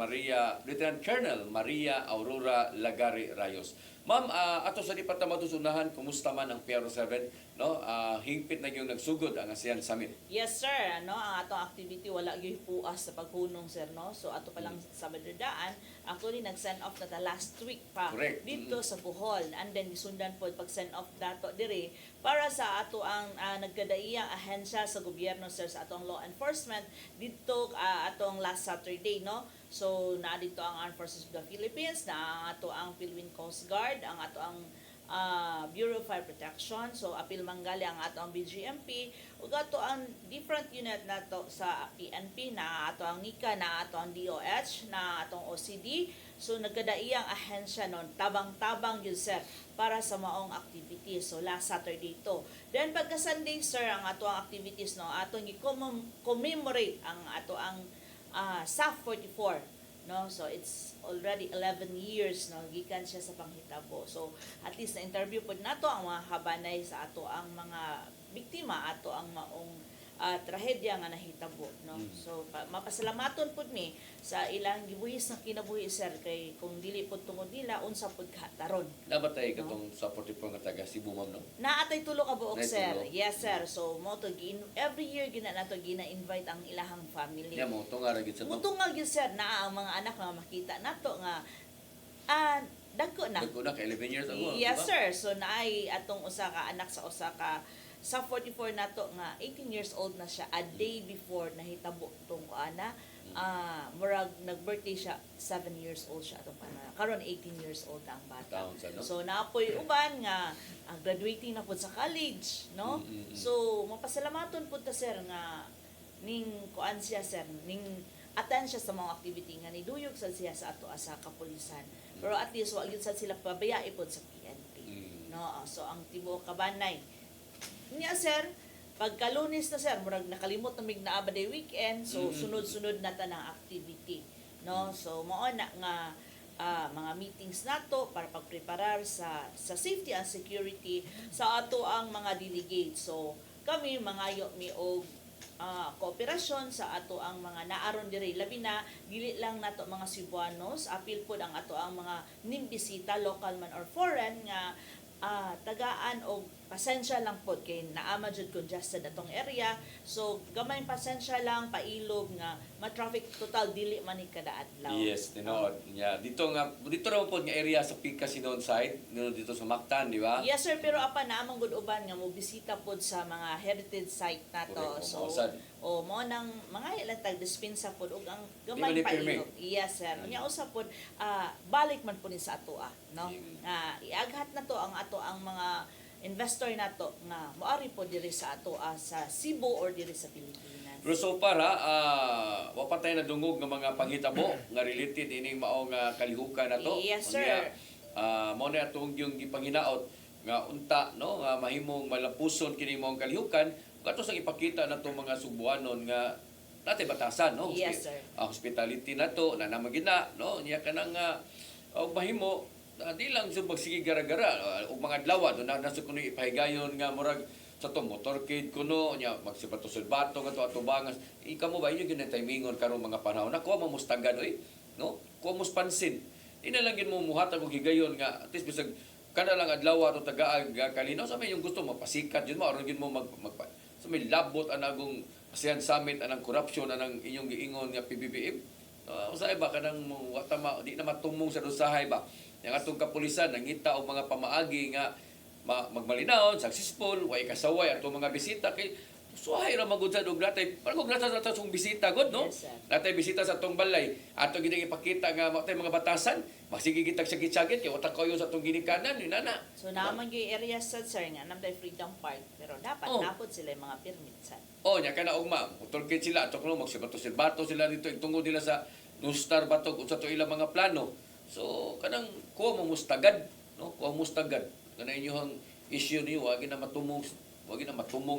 Colonel Maria Aurora Lagari Rayos. Ma'am, ato sa dipat na matusunahan, kumusta man ang PRO7? No? Hingpit na yung nagsugod ang ASEAN Summit. Yes, sir. No, ang atong activity wala gyud puas sa paghunong, sir, no. So ato pa lang sa Badardaan, actually nag-send off na ta last week pa. Correct. Dito sa Bohol, and then gisundan pod pag send off dato dire para sa ato ang nagkadaiyang ahensya sa gobyerno, sir, sa atong law enforcement dito atong last Saturday, no. So naa dito ang Armed Forces of the Philippines, na ato ang Philippine Coast Guard, ang ato ang Bureau of Fire Protection, so apil manggali ang ato ang BGMP, ug ato ang different unit nato sa PNP, na ato ang NICA, na ato ang DOH, na atong OCD. So nagkadaiyang ahensya nun, tabang-tabang yun, sir, para sa maong activities. So last Saturday to. Then pagka Sunday, sir, ang ato ang activities, no, atong i-commemorate ang ato ang SAF 44, no. So it's already 11 years, no, gikan siya sa panghitabo. So at least na interview pod nato ang mga habanay sa ato ang mga biktima, ato ang maong trahedya nga nahitabo, no. So mapasalamaton pud mi sa ilang gibuhis na kinabuhi, sir, kay kung dili pud tungod nila unsa pud kataron. Nabatay katong sa 44 nga taga Cebu, ma'am, no? Naatay tulo ka buok, Naatay sir. tulo. Yes, sir. So mo to every year gina nato gina-invite ang ilahang family. Yeah, mo tunga ra gid sa ma'am. Mutungag yun, sir, na ang mga anak nga makita nato nga dagko na. Nagko na ka 11 years ago, Yes, diba? sir. So naay atong usa ka anak sa usa ka sa 44 nato nga 18 years old na siya a day before nahitabo tong kuana. Murag nag-birthday siya, 7 years old siya atong pana. Karon 18 years old ang bata. Taon sa, no? So napoy uban nga graduating na pud sa college, no? So mapasalamaton pud ta, sir, nga ning kuan siya, sir, ning attend siya sa mga activity nga niduyog sad siya sa ato asa kapulisan. Pero at least wa gyud sad sila pabayai pod sa PNP. No? So ang tibuok kabanay niya, sir, pagka Lunes na, sir, murag nakalimot na mig naaba day weekend, so sunod-sunod na ta ng activity, no. So mao na nga mga meetings nato para pagpreparar sa safety and security sa ato ang mga delegates. So kami mangayo mi og kooperasyon sa ato ang mga naaron diri, labi na dili lang nato mga Cebuanos, apil pod ang ato ang mga nimbisita, local man or foreign, nga tagaan og pasensya lang pod kay naama jud congested atong area. So gamay pasensya lang, pailog nga ma-traffic total dili man ni kada adlaw. Yes, tinuod. Yeah, dito ra pod nga area sa Picasinon side, no, dito sa Mactan, di ba? Yes, sir, pero apa na amang gud uban nga mo bisita pod sa mga heritage site nato. Correct. So Mausad. o mo nang mga ilang tag dispensa pod ug ang Di gamay man pa ipirmi. ilog. Yes sir. Unya usa pod balik man po ni sa atoa, no? Iaghat na to ang ato ang mga investor nato nga moari po diri sa atoa sa Cebu or diri sa Pilipinas. Pero so far wa pa tayo nadungog ng mga panghitabo nga related ini mao nga kalihukan nato. Yes, sir. Unya, mao na atong yung gipanghinaot nga unta no nga mahimong malapuson kini mao ang kalihukan kato sang ipakita nato mga Subuanon nga natay batasan no. Yes, sir. Hospitality nato na namagina no niya kanang og mahimo di lang sa magsige gara-gara og mga adlaw do na nasa kuno ipahigayon nga murag sa to motorcade kuno nya magsibato bato nga to atubangas ikamo ba inyo ginay timingon karong mga panahon na ko mamustagad oy no ko mus pansin ina lang gid mo muhatag og higayon nga at least bisag kada lang adlaw ato tagaag kalinaw sa may yung gusto mapasikat jud mo aron gid mo sa may labot anagong ASEAN Summit anang corruption anang inyong giingon nga PBBM usay ba kanang watama di na matumong sa dosahay ba yang atong kapulisan nangita og mga pamaagi nga magmalinaw successful way kasaway atong mga bisita kay suhay ra magud sa og natay parang og nasa atong bisita god no Yes, sir. natay bisita sa atong balay ato gid ipakita nga matay mga batasan magsige kitag sakit-sakit kay watak kayo sa atong ginikanan ni nana So naman yung area sa sir nga namday Freedom Park pero dapat napod sila yung mga permit sa. nya kana og ma utolkit sila ato kuno magsibato sila dito tungod nila sa Nustar Batog sa to ilang mga plano so kanang ko mustagad no ko mustagad kana inyong issue niyo wag na matumong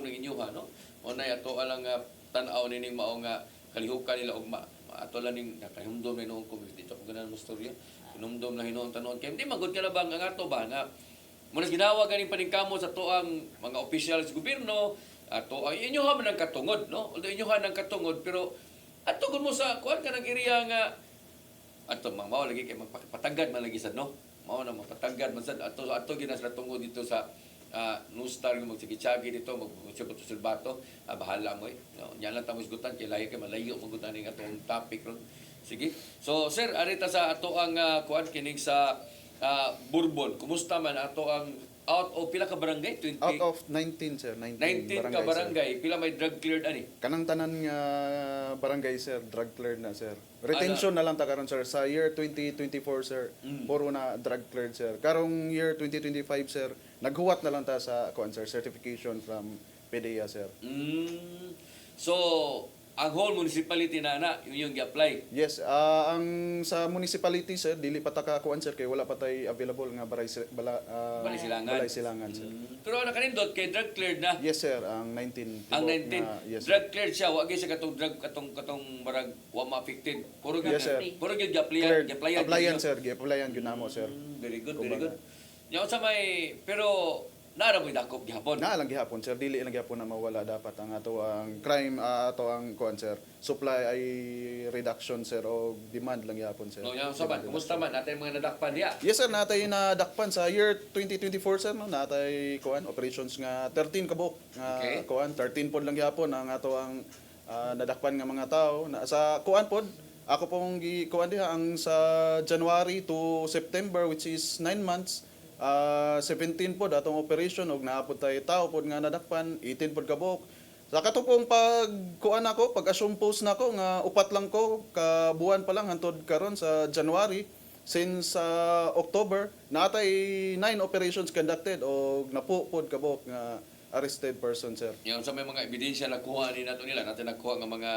ng inyoha no o na ato alang tan-aw nining mao nga kalihukan nila og ato lang ning nakahumdom na noong community dito ko ganan mo storya hinumdom na hinuon tanon kay hindi magud ka na ba nga ato ba nga muna ginawa ganing paningkamo sa tuang mga opisyal sa gobyerno ato ay inyoha man ang katungod no although inyoha ng katungod pero ato gud mo sa kuan kanang area nga ato mao lagi kay magpatagad man lagi sad no mao na mapatagad man sad ato ginas ra tungod dito sa Nustar yung magsigi-tsagi dito magsibato silbato bahala mo no nya lang tamos gutan kay lahi kay malayo magutan ning atong topic ron sige so sir arita sa ato ang kuan kining sa Bourbon kumusta man ato ang out of pila ka barangay 20 Out of 19, sir. 19 ka barangay, barangay pila may drug cleared ani Kanang tanan nga barangay, sir, drug cleared na, sir. Retention na lang ta karon, sir. Sa year 2024, sir, puro na drug cleared, sir. Karong year 2025, sir, naghuwat na lang ta sa kuan, sir, certification from PDEA, sir. So ang whole municipality na yung gi-apply Yes, ang sa municipality, sir, dili pa ta ka kuan, sir, kay wala pa tay available nga Balay Silangan. sir. Pero ana kanindot kay drug cleared na Yes, sir, ang 19. ang tibok 19 na, yes, sir. drug cleared siya wa gyud siya katong drug katong marag wa ma-affected puro gyud Yes, sir. puro gyud Cleared. gi-applyan Applyan, sir. Gi-applyan gyud namo, sir. very good Kumbaga. nya sa may pero nara mo dakop gihapon Na lang gihapon, sir, dili lang gihapon na mawala dapat ang ato ang crime ato ang kuan, sir. Supply ay reduction, sir, o demand lang gihapon, sir. no nya sa man kumusta man natay mga nadakpan diha Yes, sir, natay na dakpan sa year 2024, sir, no, natay kuan operations nga 13 kabuk nga Okay. kuan 13 pod lang gihapon ang ato ang nadakpan nga mga tao na sa kuan pod ako pong kuan diha ang sa January to September, which is 9 months. 17 pod atong operation og naapod tay tao pod nga nadakpan 18 pod kabuk sa katupong pag kuan ako pag assume post nako nga upat lang ko ka buwan pa lang hantod karon sa January since October natay 9 operations conducted og napo pod kabuk nga arrested person, sir. yung sa may mga ebidensya nakuha ni nato nila natin nakuha nga mga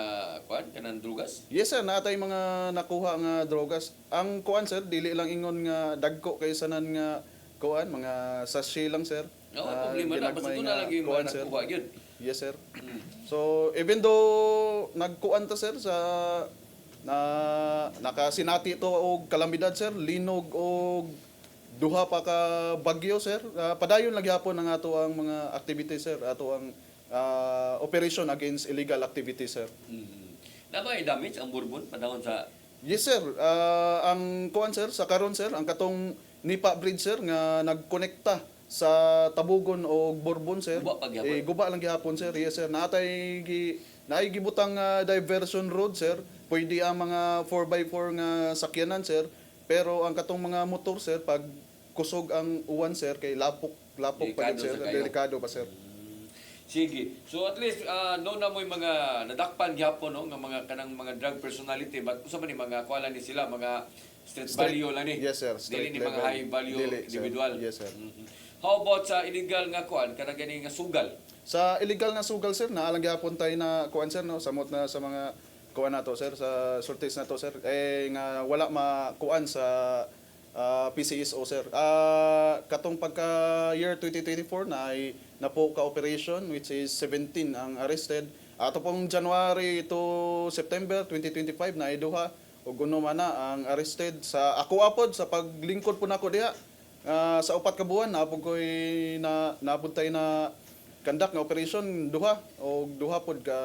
kuan kanang drugas Yes, sir, natay mga nakuha nga drogas. Ang kuan, sir, dili lang ingon nga dagko kay sanan nga kuan mga sachet lang, sir. no problema na basta ginagmay doon na nga lang yung kuan, mga sir. nakuha gyud Yes, sir. So, even though nagkuan ta, sir, sa nakasinati to og kalamidad, sir, linog og duha pa ka bagyo, sir. Padayon lang gyapon ang ato ang mga activities, sir, ato ang operation against illegal activities, sir. na ba damage ang Bourbon panahon sa Yes, sir. Ang kuan, sir, sa karon, sir, ang katong Nipa Bridge, sir, nga nagkonekta sa Tabugon o Bourbon, sir. Guba pa gyapon? Guba lang gihapon, sir. Yes, sir. Naay gibutang diversion road, sir. Pwede ang mga 4x4 nga sakyanan, sir. Pero ang katong mga motor, sir, pag kusog ang uwan, sir, kay lapok pa Delikado gid, sir. sa kayo. Delikado pa, sir. Sige. So at least no na mo mga nadakpan gyapon no nga mga kanang mga drug personality but usa man ni mga kuala ni sila mga street value lang ni. Yes, sir. Dili Street ni mga level. high value Dili, sir. individual. Yes, sir. Mhm. How about sa illegal nga kuan kanang gani nga sugal? Sa illegal na sugal, sir, naalang gyapon tayo na kuan, sir, no, samot na sa mga kuan nato, sir, sa sorties nato, sir, nga wala makuan sa PCSO, sir. Katong pagka year 2024 na ay napo ka operation which is 17 ang arrested. Ato pong January to September 2025 na ay duha ug uno man na ang arrested sa ako apod sa paglingkod po nako diha. Sa upat ka buwan napod koy napuntay na kandak nga operation duha o duha pod ka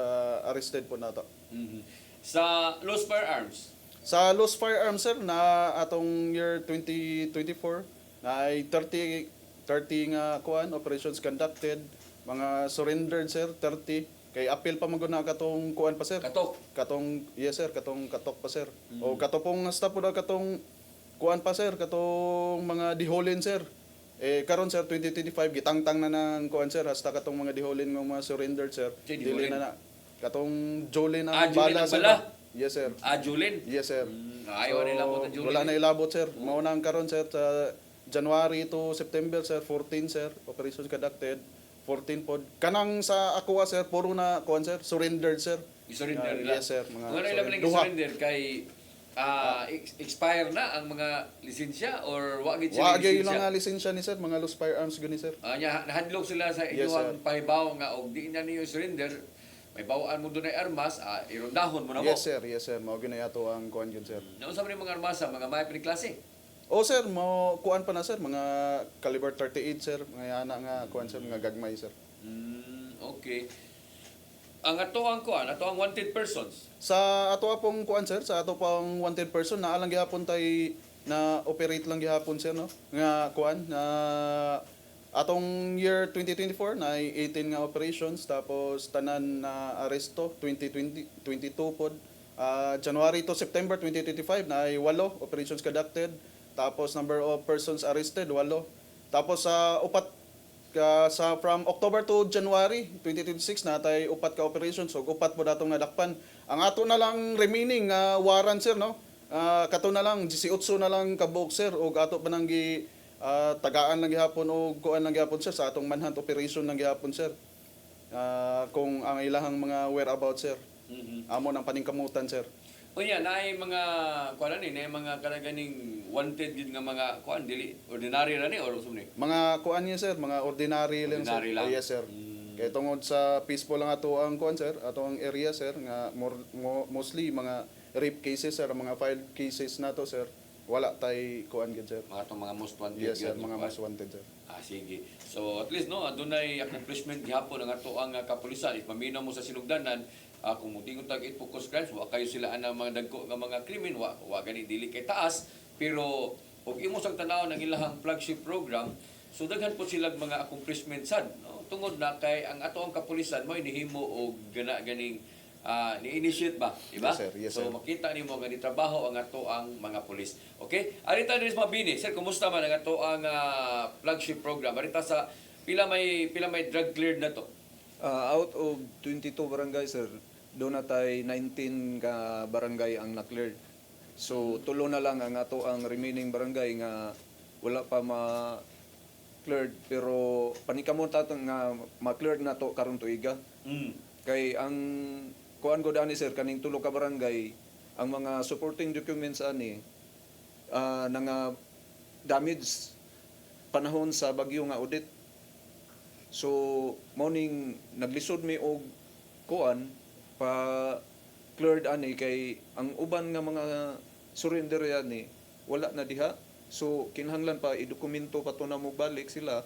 arrested po nato. Mhm. Sa lost firearms. Sa lost firearms, sir, na atong year 2024 na ay 30 nga kuan operations conducted, mga surrendered, sir, 30 kay appeal pa maguna katong kuan pa, sir. Katong yes, sir, katong katok pa, sir. O katopong stop po na katong kuan pa, sir, katong mga diholin, sir. Karon, sir, 2025 gitangtang na ng kuan, sir, hasta katong mga diholin ng mga surrendered, sir. Dili na katong Jolin ang Jolin bala, ang sir. bala? Yes, sir. Julin? Yes, sir. Ayaw nila po ng Julin. Wala na ilabot, sir. Mauna ang karon, sir, sa January to September, sir, 14, sir, operations conducted. 14 pod. Kanang sa ako, sir, puro na kuan, sir, surrendered, sir. I-surrender nila? Yes, sir. Mga Kung ano ilang nang duha. i-surrender kay expire na ang mga lisensya or wagid Wa sila gyud lisensya? lang nga lisensya ni, sir, mga lost firearms gani, sir. Nahadlok sila sa Yes, inyong pahibaw nga og di na niyo surrender, may bawaan mo doon ay armas, irondahon mo na mo. Yes, sir. Yes, sir. Mao gyud na yato ang kuan gyud, sir. Naunsa man yung mga armasa, mga may klase? Oh, sir, mo kuan pa na, sir, mga caliber 38, sir, mga yana nga kuan, sir, mga gagmay, sir. Okay. Ang ato ang kuan, ato ang wanted persons. Sa ato pong kuan, sir, sa ato pong wanted person na alang gihapon tay na operate lang gihapon, sir, no? Nga kuan na atong year 2024 na ay 18 nga operations tapos tanan na aresto 2022 pod. January to September 2025 na ay 8 operations conducted. Tapos number of persons arrested 8. Tapos sa sa from October to January 2026 natay upat ka operations so upat po datong nadakpan. Ang ato na lang remaining warrant, sir, no? Kato na lang 18 na lang ka boxer og ato pa nang tagaan lang gihapon o kuan lang gihapon, sir, sa atong manhunt operation lang gihapon, sir. Kung ang ilahang mga whereabouts, sir. Amo nang paningkamutan, sir. Unya naay mga kuan ni, naay mga kanaganing wanted gid nga mga kuan dili ordinary ra ni or usum ni. Mga kuan niya, sir, mga ordinary lang, sir. Ordinary lang. Oh, yes, sir. Kaya tungod sa peaceful lang ato ang kuan, sir, ato ang area, sir, nga mostly mga rape cases, sir, mga filed cases nato, sir. Wala tay kuan gid, sir. Mga mga most wanted. Yes, sir, gyud, mga kuan. most wanted, sir. Sige. So at least no, adunay accomplishment gihapon ang ato ang kapulisan. If maminaw mo sa sinugdanan, kung mutingon tag focus crimes, wa kayo sila ang mga dagko nga mga krimen, wa gani dili kay taas, pero ug imo sang tanaw ng ilahang flagship program, so daghan po sila mga accomplishment sad, no? Tungod na kay ang ato ang kapulisan mo inihimo og ganing ni-initiate ba, di ba? Yes, sir. Yes, so sir. makita nimo nga trabaho ang ato ang mga pulis. Okay? Arita diri sa Mabini, sir, kumusta man ang ato ang flagship program? Arita sa pila may drug cleared na to? Out of 22 barangay, sir, doon na tayo 19 ka barangay ang na-cleared. So, tulo na lang ang ato ang remaining barangay nga wala pa ma-cleared. Pero panikamot ato nga ma-cleared na to karong tuiga. Kay ang kuan ko dani, sir, kaning tulo ka barangay, ang mga supporting documents ani nga damage panahon sa bagyo nga audit. So, morning naglisod mi og kuan pa cleared ani kay ang uban nga mga surrender ani wala na diha. So, kinahanglan pa i-dokumento pa to na mo balik sila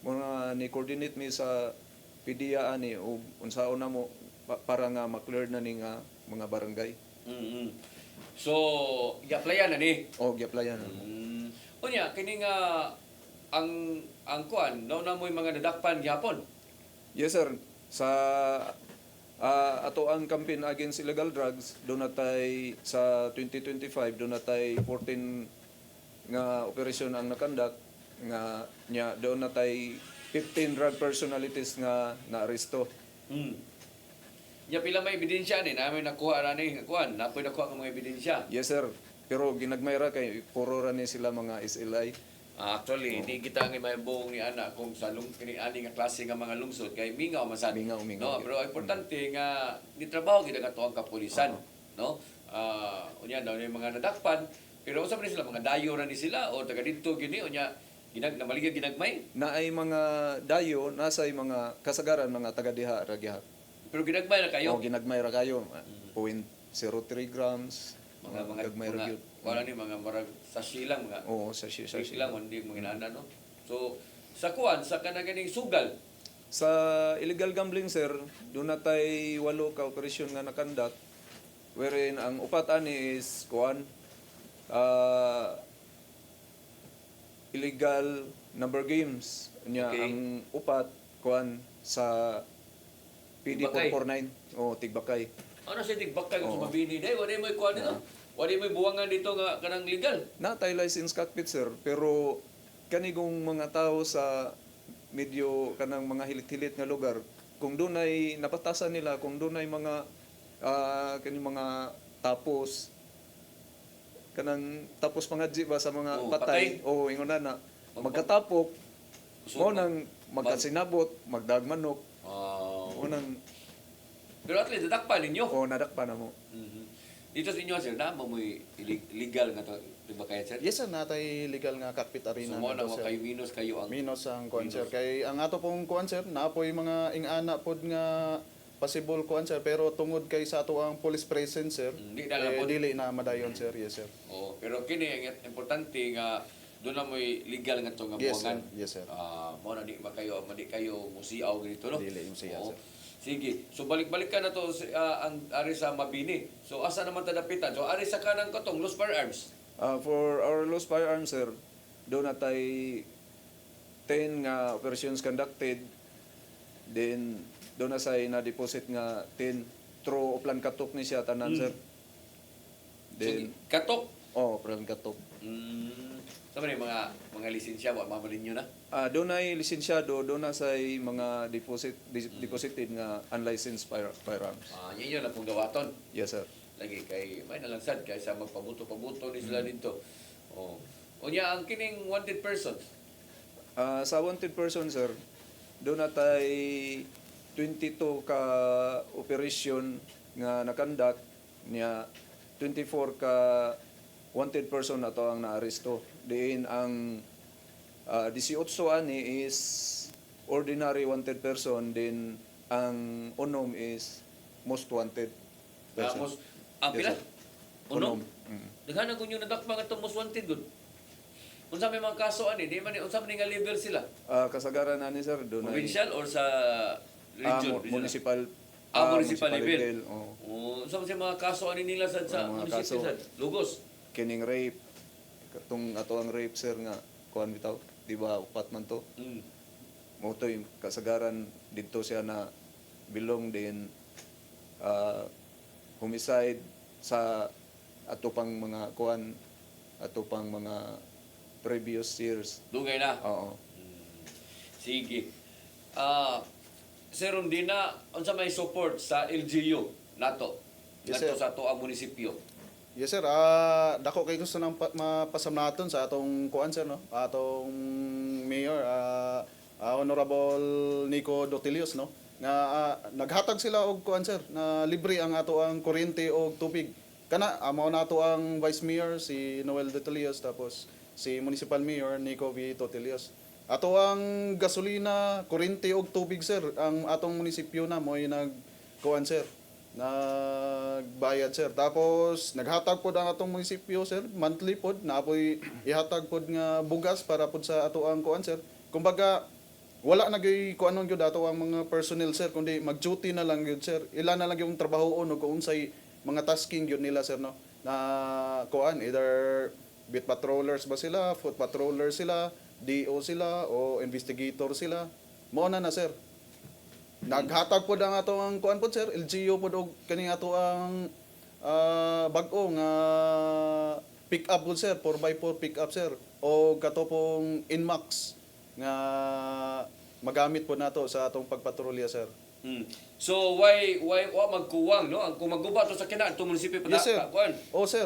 mga ni coordinate mi sa PDEA ani o unsaon na mo para nga ma-clear na ni nga mga barangay. So, gi-applyan na ni. Gi-applyan na. Unya kini nga ang kuan, na mo mga nadakpan gihapon. Yes, sir. Sa ato ang campaign against illegal drugs, doon natay sa 2025, doon natay 14 nga operasyon ang nakandak nga nya doon natay 15 drug personalities nga naaresto. Ya pila may ebidensya ni namin nakuha ra ni kuan, napoy nakuha ng mga ebidensya. Yes sir, pero ginagmay ra kay puro ra ni sila mga SLI. Actually, hindi kita nga may buong ni ana kung sa kini ani nga klase nga mga lungsod kay mingaw man sad. Mingaw. No, pero importante nga ni trabaho gid nga ang kapulisan, no? Unya daw ni mga nadakpan, pero usa man ni sila mga dayo ra ni sila o taga didto gini unya namaligid ginagmay. Naay mga dayo, nasay mga kasagaran mga taga diha ra gihap. Pero ginagmay na kayo. O ginagmay ra kayo, 0.03 grams. mga gagmay ra gyud. wala ni mga marag sa silang mga Oo, sa silang hindi mo ginana no. So sa kuan sa kanang sugal Sa illegal gambling sir, doon natay 8 ka operasyon nga nakandak wherein ang upat ani is kuan illegal number games nya Okay. ang upat kuan sa PD Tigbakay. 449 o Tigbakay. ano siya tigbakay kung Oo. mabini day wala may kuan dito. Wala may buwangan dito nga kanang legal. Natay license cockpit sir, pero kanigong mga tao sa medyo kanang mga hilit-hilit nga lugar, kung doon ay napatasan nila, kung doon ay mga kani mga tapos mga ba sa mga Oo, patay patay. o ingon na magkatapok So, mo nang magkasinabot, magdagmanok, o nang pero at least dadakpan ninyo. o nadakpa na mo. Mhm. Dito sa inyo sir na mo legal nga to tigbakay sir. Yes sir, natay legal nga cockpit arena. So mo na na to, sir. kayo minus kayo ang Minus ang kuan Minus. sir. Kay ang ato pong kuan sir, naapoy mga ingana pod nga possible kuan sir, pero tungod kay sa ato ang police presence sir, Hindi na lang pod. dili na madayon sir. Yes sir. Oh, pero kini ang importante nga doon na mo'y legal nga to nga Yes sir. buwangan. Yes sir. Mo na di kayo musiaw ganito no. Dili yung siya, Oo. sir. Sige. So balik-balik ka na to ang ari sa Mabini. So asa naman tadapitan? So ari sa kanang katong Los Firearms. For our lost firearms, sir, doon natay 10 nga operations conducted. Then, doon na say na-deposit nga 10 through Oplan Katok ni siya, tanan, sir. Then, So, katok. Oplan Katok. Sa man mga lisensya wa mamalin nyo na. Doon ay lisensyado, doon na say mga deposited nga unlicensed firearms. Yun lang pong gawaton. Yes, sir. Lagi kay may nalansad kaysa magpabuto-pabuto ni sila dito. Oh. Unya ang kining wanted persons. Sa wanted person, sir, doon na tay 22 ka operasyon nga nakandak niya 24 ka wanted person na to ang naaresto. Diin ang 18 ani is ordinary wanted person, then ang unom is most wanted person. Pila? Yes, sir. Unom? Mm. Daghan kung yung nadakpa nga itong most wanted good. Unsa may mga kaso ani, di man unsa man nga level sila? Kasagaran ani sir, doon ay Provincial or sa region? municipal Municipal level. Oh. Unsa man siya mga kaso ani nila sa Mga munisipyo kaso. sa Lugos? Kining rape, katong ato ang rape sir nga kuan bitaw, di ba upat man to. Mm. Mo to yung kasagaran dito siya na belong din homicide sa ato pang mga kuan, ato pang mga previous years. Dugay na. Oo. Sige. Sir Rondina, unsa may support sa LGU nato? Yes, Nato sir. sa ato ang munisipyo. Yes sir, dako kay gusto nang mapasamnaton sa atong kuan sir no. Atong mayor Honorable Nico Dotilios no. Nga naghatag sila og kuan sir na libre ang ato ang kuryente og tubig. Kana amo nato ang Vice Mayor si Noel Dotilios tapos si Municipal Mayor Nico V. Dotilios. Ato ang gasolina, kuryente og tubig sir, ang atong munisipyo na mo'y nag-kuan sir, nagbayad sir. Tapos naghatag pod ang atong munisipyo sir, monthly pod, naapoy ihatag pod nga bugas para pod sa ato ang kuan sir. Kumbaga, wala na gyud kuanon gyud ato ang mga personnel sir, kundi mag-duty na lang gyud sir. Ila na lang yung trabahoon o kung unsay mga tasking gyud nila sir no. Na kuan, either beat patrollers ba sila, foot patrollers sila, DO sila o investigator sila. Mao na sir. Naghatag pod ang ato ang kuan pod sir, LGU pod og kani ato ang bag-o nga pick up pod sir, 4x4 pick up sir o katopong Inmax nga magamit po nato sa atong pagpatrolya, sir. So why wa magkuwang no? Ang kung maguba to sa kinaan to munisipyo Yes, sir. kuan. Oh, sir,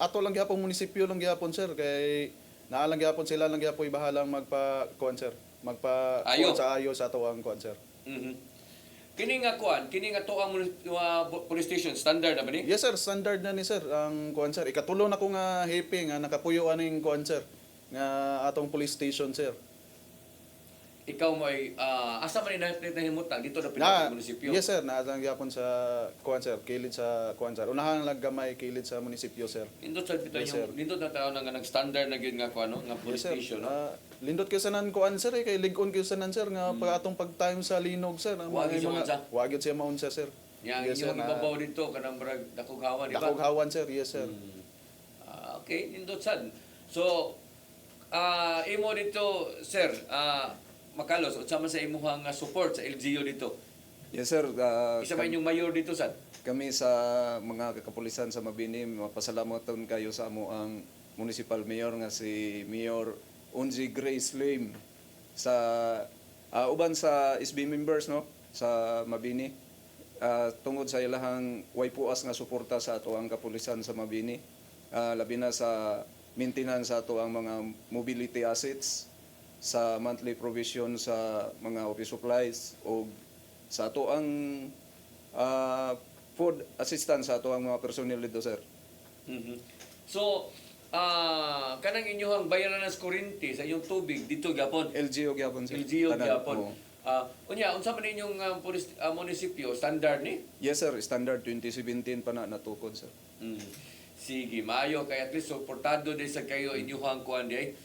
ato lang gyapon munisipyo lang gyapon, sir, kay naa lang gyapon sila lang gyapon ibahalang magpa-kuan, sir. Ayo. Kuan sa ayo sa ato ang kuan, sir. Kini nga to ang police station standard na ba ni? Yes, sir, standard na ni, sir, ang kuan, sir. Ikatulo na ko nga hepe nga nakapuyo aning kuan, sir, nga atong police station, sir. Ikaw mo ay asa man nahimutan dito na pinaka munisipyo. Yes, sir, naa lang gyapon sa kuan, sir, kilid sa kuan, sir. Unahan lang gamay kilid sa munisipyo, sir. Nindot sa bitaw Yes, sir. yung nindot na tawo nga nag-standard na gyud nga kuan no, nga police Yes, sir. station no. Lindot kayo sanan kuan, sir, kay ligon kayo sanan, sir, nga pag atong pag-time sa linog, sir. Wa gyud siya maunsa. Wa gyud siya maunsa, sir. Yang Yes, sir, inyong ibabaw dito kanang brag dakughawan di ba? Dakughawan, sir. Yes, sir. Okay, nindot sad. So imo dito sir, Makalos, unsa man sa imuhang support sa LGU dito? Yes, sir. Isa man inyong mayor dito sad. Kami sa mga kapulisan sa Mabini, mapasalamaton kayo sa amo ang municipal mayor nga si Mayor Unji Grace Lim sa uban sa SB members no sa Mabini. Tungod sa ilahang way puas nga suporta sa ato ang kapulisan sa Mabini. Labi na sa maintenance sa ato ang mga mobility assets, sa monthly provision sa mga office supplies o sa ato ang food assistance sa ato ang mga personnel dito, sir. So kanang inyong bayaran ng kuryente sa inyong tubig dito gyapon. LGU gyapon, sir. LGU Tanan, gyapon. oo. Unya unsa man inyong munisipyo standard ni? Yes, sir. Standard 2017 pa na natukod, sir. Sige, maayo kay at least suportado din sa kayo inyong kuan di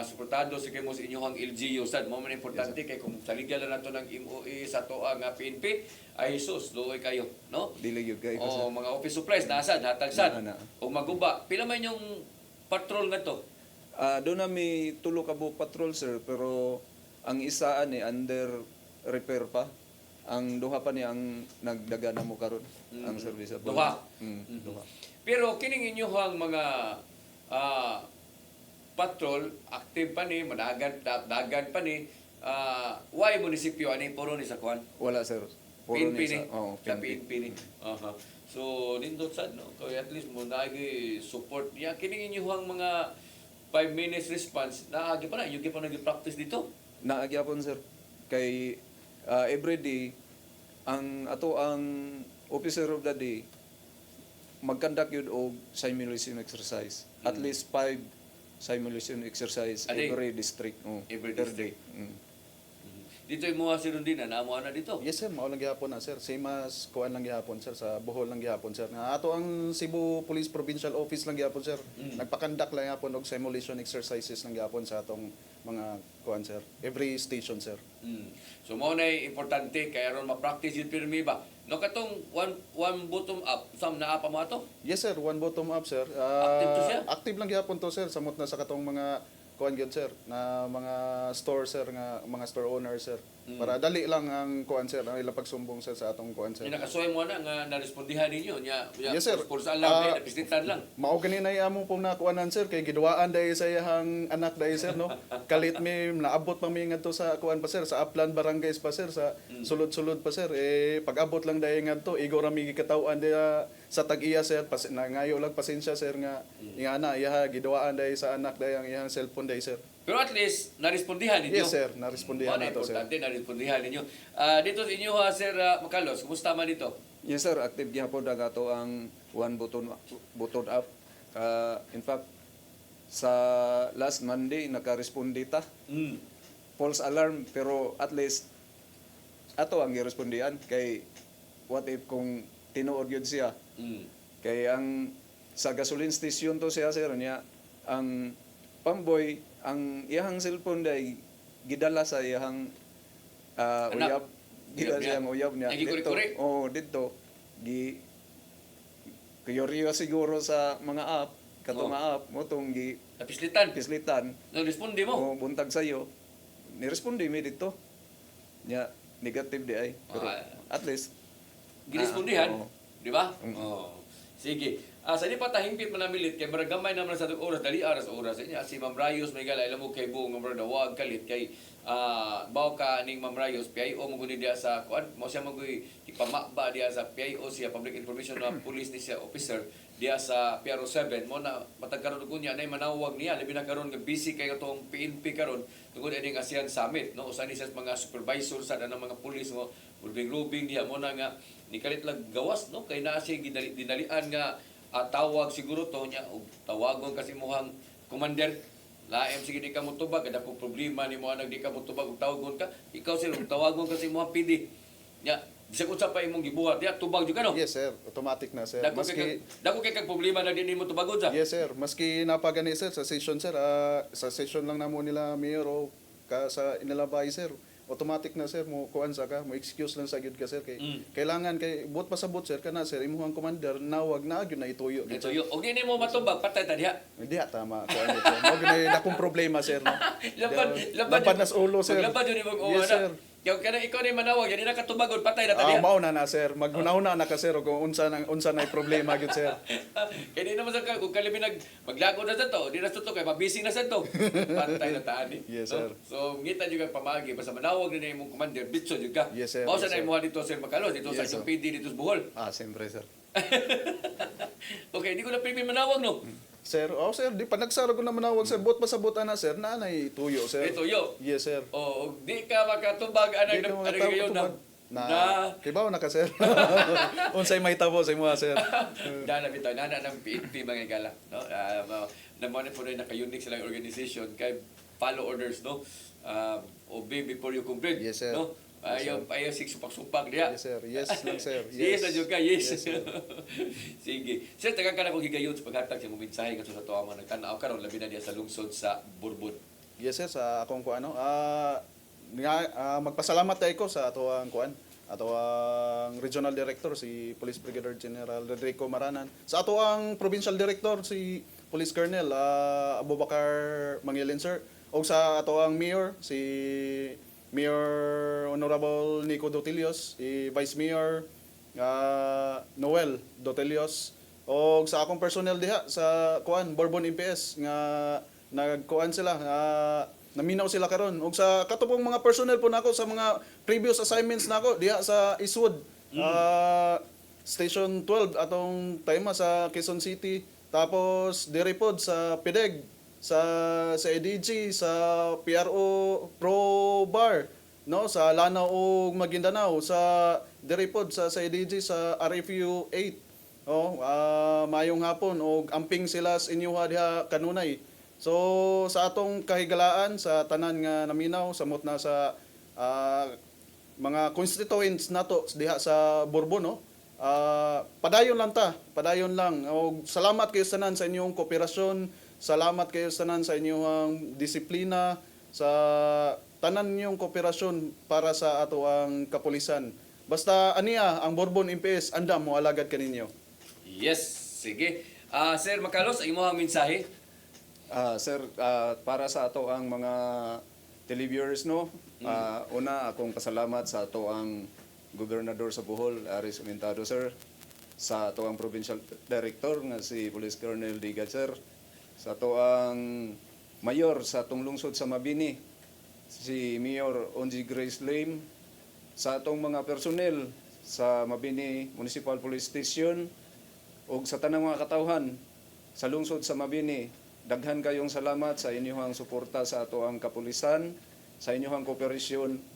suportado sa kayo sa inyong LGU sad mo man importante kay kung saligyan na nato ng MOE sa to ang PNP ay sus luoy kayo no. Dili gyud kay ko, O sir. mga office supplies nasad hatag sad. Na. O maguba pila man yung patrol nga to? Doon na may tulo ka buok patrol, sir, pero ang isa ani under repair pa. Ang duha pa ni ang nagdaga na mo karon ang service. Duha. Duha. Pero kining inyong mga patrol active pa ni dagan pa ni why munisipyo ani puro ni sa kwan? Wala, sir. Puro PNP ni ni. sa PNP ni. So nindot sad no kay at least mo naagi support niya kining inyong mga 5 minutes response naagi pa na yung pa nag-practice dito. Naagyapon, sir. Kay everyday ang ato ang officer of the day mag-conduct yun og simulation exercise. At least 5 simulation exercise every district. Every per district. day. Dito yung mga sirundina, naamo na dito. Yes, sir, mao lang gihapon na, sir. Same as kuan lang gihapon, sir, sa Bohol lang gihapon, sir. Nga ato ang Cebu Police Provincial Office lang gihapon, sir. Nagpakandak lang gihapon og simulation exercises lang gihapon sa atong mga kuan, sir. Every station, sir. So mao na importante kay aron ma-practice yun pirmi ba. No katong one bottom up, sam naa pa mo ato? Yes, sir, one bottom up, sir. Active to siya? Active lang gihapon to, sir. Samot na sa katong mga kuan gyud, sir, na mga store, sir, nga mga store owners, sir. Para dali lang ang kuan, sir, ang ilang pagsumbong, sir, sa atong kuan, sir. Yung nakasuhay mo na nga na-respondihan ninyo nya. Yes, sir. Of course, alam napislitan lang. Mao ganina amo pong nakuanan, sir, kay giduaan dahil sa iyang anak dahil, sir, no. Kalit mi naabot pa mi ngadto sa kuan pa, sir, sa Upland Barangays pa, sir, sa sulod-sulod pa, sir. Pag-abot lang dahil ngadto igo ra mi gikatawan diha sa tag-iya, sir. Ngayo lang pasensya, sir, nga ingana iya giduaan dahil sa anak dahil ang iyang cellphone dahil, sir. Pero at least narespondihan ninyo. Yes, sir, narespondihan nato, sir. Importante narespondihan ninyo. Dito sa inyo Sir Makalos, kumusta man dito? Yes, sir. Active gihapon ang ato ang one button up. In fact, sa last Monday naka-responde ta. False alarm, pero at least ato ang girespondihan kay what if kung tinuod yun siya. Kay ang sa gasoline station to siya, sir, niya ang pamboy ang iyang cellphone day gidala sa iyang uyab. Gidala sa iyang uyab niya. Dito gi kuyoriyo siguro sa mga app, katong app mo tong gi pislitan. Nag-responde mo? Buntag sayo. Ni-responde mi dito. Nya negative di ay. Pero at least girespondihan, di ba? Sige. Sa di pa tahingpit man namilit kay murag gamay naman sa atong oras dali oras niya si Ma'am Rayos may gala ila mo kay buong nga murag wag kalit kay bawo ka ning Ma'am Rayos PIO mo guni diya sa kuan mo siya magoy ipamaba diya sa PIO siya Public Information Police ni siya officer diya sa PRO 7 mo na matag karon kunya nay manawag niya labi na karon nga busy kay atong PNP karon tungod ining ASEAN Summit no usa ni sa mga supervisor sa danang mga pulis mo rubing diya mo na nga ni kalit lang gawas no kay naa siya dinalian nga tawag siguro to nya og tawagon kasi muhang commander laem sige di ka motubag kada ko problema ni mo anang di ka motubag og tawagon ka ikaw sir og tawagon kasi mo PD nya bisag unsa pa imong gibuhat ya tubag jud ka no. Yes sir, automatic na sir. Dako kay kag problema na din mo tubagon sa. Yes sir, maski napagani sir sa session sir, sa session lang namo nila mayor o ka sa inilabay sir. Automatic na sir mo kuan sa ka, mo excuse lang sa gyud ka sir kay kailangan kay buot pasabot sir kana sir imuhang commander nawag na gyud na ituyo. Ituyo. Og di mo matubag patay ta diha. Hindi tama kuan ito. Mo gyud na akong problema sir no. Laban nas ulo sir. Laban yun imong yes, sir. Kaya kana ikaw ni manawag yan na katubagod patay na ta diha. Mao na sir. Maghunahuna na ka sir kung unsa na problema gyud sir. Kaya di naman sa kung kalibi maglago na sa to, di na sa to kay mabisi na sa to. Patay na taani. Yes sir. So ngita jud kang pamagi basta manawag na imong commander bitso jud ka. Yes sir. Mao sa na imo dito sir Makalos dito sa Yes, sir. PD dito sa Bohol. Siyempre sir. Okay, di ko na pipin manawag no. Sir, sir, di pa nagsara ko na manawag sir. Bot pasabot na sir, nanay tuyo sir. Tuyo. Yes sir. Di ka makatubag anay Di ka na makatubag, ngayon na kibaw na ka sir. Unsay may tabo sa imo sir. Dana bitaw nana ng PNP mga gala no. Naman po rin naka-unique silang organization kay follow orders no. Obey before you complain. Yes sir. No. Ayaw sig supak-supak diha. Yes sir. Yes lang sir. Yes na jud ka, yes. Yes, sir. Sige. Sir, tagang ka na kong higayon sa paghatag sa mong mensahe ngadto sa tuwa mo nagtanaw karon labi na diya sa lungsod sa Burbon. Yes sir, sa akong magpasalamat tayo sa atuang atuang regional director si Police Brigadier General Rodrigo Maranan, sa atuang provincial director si Police Colonel Abubakar Mangilin sir, o sa atuang mayor si Mayor Honorable Nico Dotilios, si Vice Mayor Noel Dotilios, o sa akong personnel diha sa Bourbon MPS nga nagkuan sila naminaw sila karon, og sa katubong mga personnel po nako sa mga previous assignments nako diha sa Eastwood Station 12 atong tema sa Quezon City, tapos diri pod sa PDEG, sa EDG, sa PRO Pro Bar no, sa Lanao ug Maguindanao, sa diri pod sa EDG sa RFU 8 mayong hapon og amping sila sa inyuha diha kanunay. So sa atong kahigalaan sa tanan nga naminaw samot na sa mga constituents nato diha sa Bourbon no. Padayon lang og salamat kayo tanan sa inyong kooperasyon, salamat kayo tanan sa inyong disiplina, sa tanan ninyong kooperasyon para sa ato ang kapulisan. Basta aniya ang Bourbon MPS andam mo alagad kaninyo. Yes, sige. Sir Makalos, ang imong mensahe. Sir, para sa ato ang mga televiewers no, una akong pasalamat sa ato ang gobernador sa Bohol, Aris Umentado sir, sa ato ang provincial director nga si Police Colonel Digad sir, sa ato ang mayor sa atong lungsod sa Mabini, si Mayor Onji Grace Lim, sa atong mga personnel sa Mabini Municipal Police Station, ug sa tanang mga katawhan sa lungsod sa Mabini. Daghan kayong salamat sa inyong suporta sa ato ang kapulisan, sa inyong kooperasyon.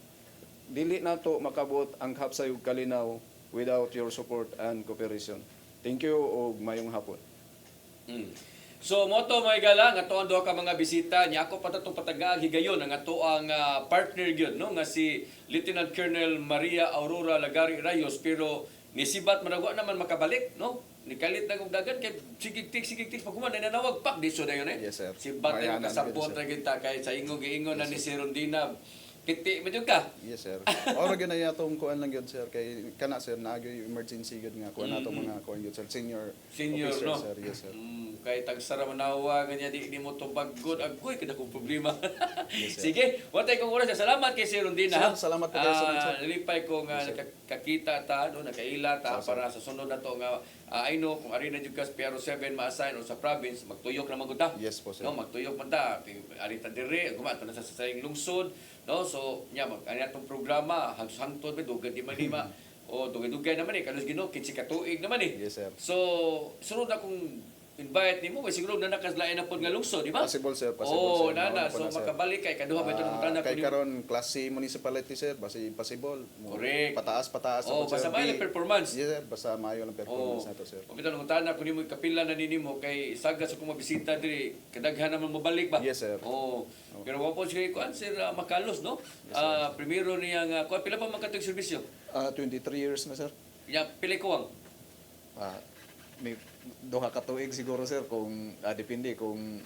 Dili nato makabot ang hapsayog kalinaw without your support and cooperation. Thank you ug mayong hapon. So moto may gala nga tuon duha ka mga bisita niya ako patatong patagang higayon ang ato ang partner gyud no nga si Lieutenant Colonel Maria Aurora Lagari Rayos, pero nisibat managwa naman makabalik no. Nikalit na kong dagan kay sigigtik pag kuman nanawag pak diso dayon Yes sir. Si batay makasabot ra kita kay sa ingon na ni si Rondina kiti medyo ka. Yes sir. Ora gyud atong kuan lang gyud sir kay kana sir naagyo emergency gyud nga kuan atong mga kuan gyud sir senior officer, officer, no? sir. Yes sir. kay tagsara manawa ganyan di mo tubag good agoy kada kong problema. Yes, sir. Sige, watay kong oras. Salamat kay Sir Rondina. Sir, salamat po kayo, sir. Nalipay ko nga nakakita ta no nakaila ta para sa sunod na to nga I know kung ari na jud ka sa PRO7 ma-assign o sa province magtuyok na maguta. Yes po, sir. No, magtuyok man ta. Ari ta dire, gumato na sa saying lungsod, no? So, nya mag ani atong programa hangtod ba dugay di man lima. O dugay-dugay naman kanos Ginoo kitsi ka tuig naman Yes, sir. So, sunod akong invite nimo kay siguro na nakaslain na pod nga lungsod, di ba? Possible, sir. Possible, Oh, sir. nana, Mauna po so na, sir. makabalik kay kaduha ba ito ng tanak Kay karon class C municipality, sir. Basi possible. Correct. Pataas. Oh, po, sir. basta may performance. Yes, sir. Basta maayo lang performance Oh, nato, sir. o bitaw ng tanak kun nimo kapila na ninimo kay sagad sa kung mabisita diri kadaghan naman mabalik ba? Yes, sir. Oh. Pero wa po siya kuan sir Makalos, no? Primero niya nga kuan pila pa man katong serbisyo? 23 years na, sir. Ya pila kuwang? May duha ka tuig siguro, sir, kung depende kung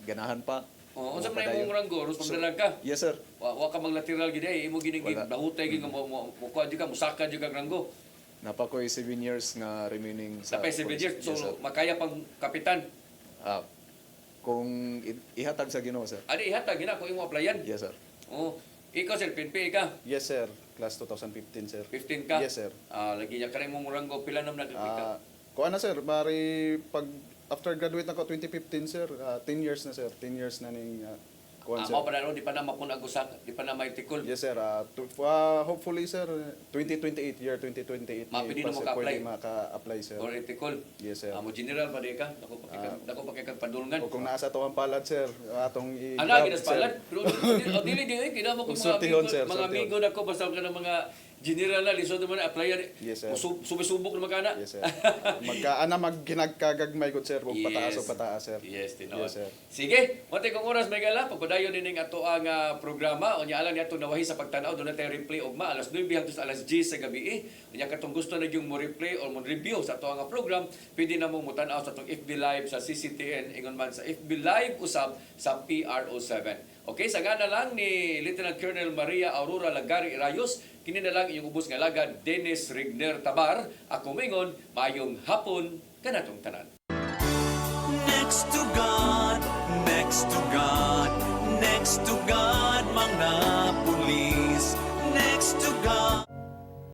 ganahan pa. Oh, unsa o man padayon. imong ranggo? Ros pagdalag ka? Yes, sir. Wa ka maglateral gid ay imo gining Wala. nahutay gid nga mo kuan jud ka musaka jud ka ranggo. Napa ko'y 7 years nga remaining sa Sa 7 years so Yes, sir. makaya pang kapitan. Kung ihatag sa Ginoo, sir. Adi ihatag gina kung imo applyan. Yes, sir. Oh, ikaw sir PNP ka. Yes, sir. Class 2015, sir. 15 ka? Yes, sir. Lagi niya ka rin mong ranggo. Pila naman na Kuha na, sir. Bari, pag after graduate ako 2015, sir, 10 years na, sir. 10 years na ning kuha, sir. Ako pa na, di pa na mapunag-usak, di pa na may tikol. Yes, sir. Hopefully, sir, 2028, year 2028. Pwede na mo ka-apply. Pwede maka-apply, sir. Or tikol. Yes, sir. Mo general pa di ka? Dako pa kay padulngan. O kung nasa to ang palad, sir, atong Ana ginas palad. Pero dili di kina mo kung mga Sultihon, sir, mga sultihon. amigo nako basta ka ng mga general na lisod man applyan. Yes, sir. Subisubok naman kana. Yes, sir. Magginagkagagmay ko, sir, kung pataas o pataas, sir. Yes, tinood. Yes, sir. Sige, montay kong oras may gala pagpadayon din ato ang programa o alang niya nawahi sa pagtanaw doon natin replay ugma alas 9 hangtod sa alas 10 sa gabi. Unya katong gusto na yung mo replay or mo review sa ato ang program, pwede na mo mutan-aw sa atong FB Live sa CCTN ingon man sa FB Live usab sa PRO7. Okay, sa gana lang ni Lieutenant Colonel Maria Aurora Lagari Rayos, kini na lang inyong ubos nga lagad Dennis Rigner Tabar. Ako mingon, mayong hapon kanatong tanan. Next to God, next to God, next to God, mga pulis. Next to God.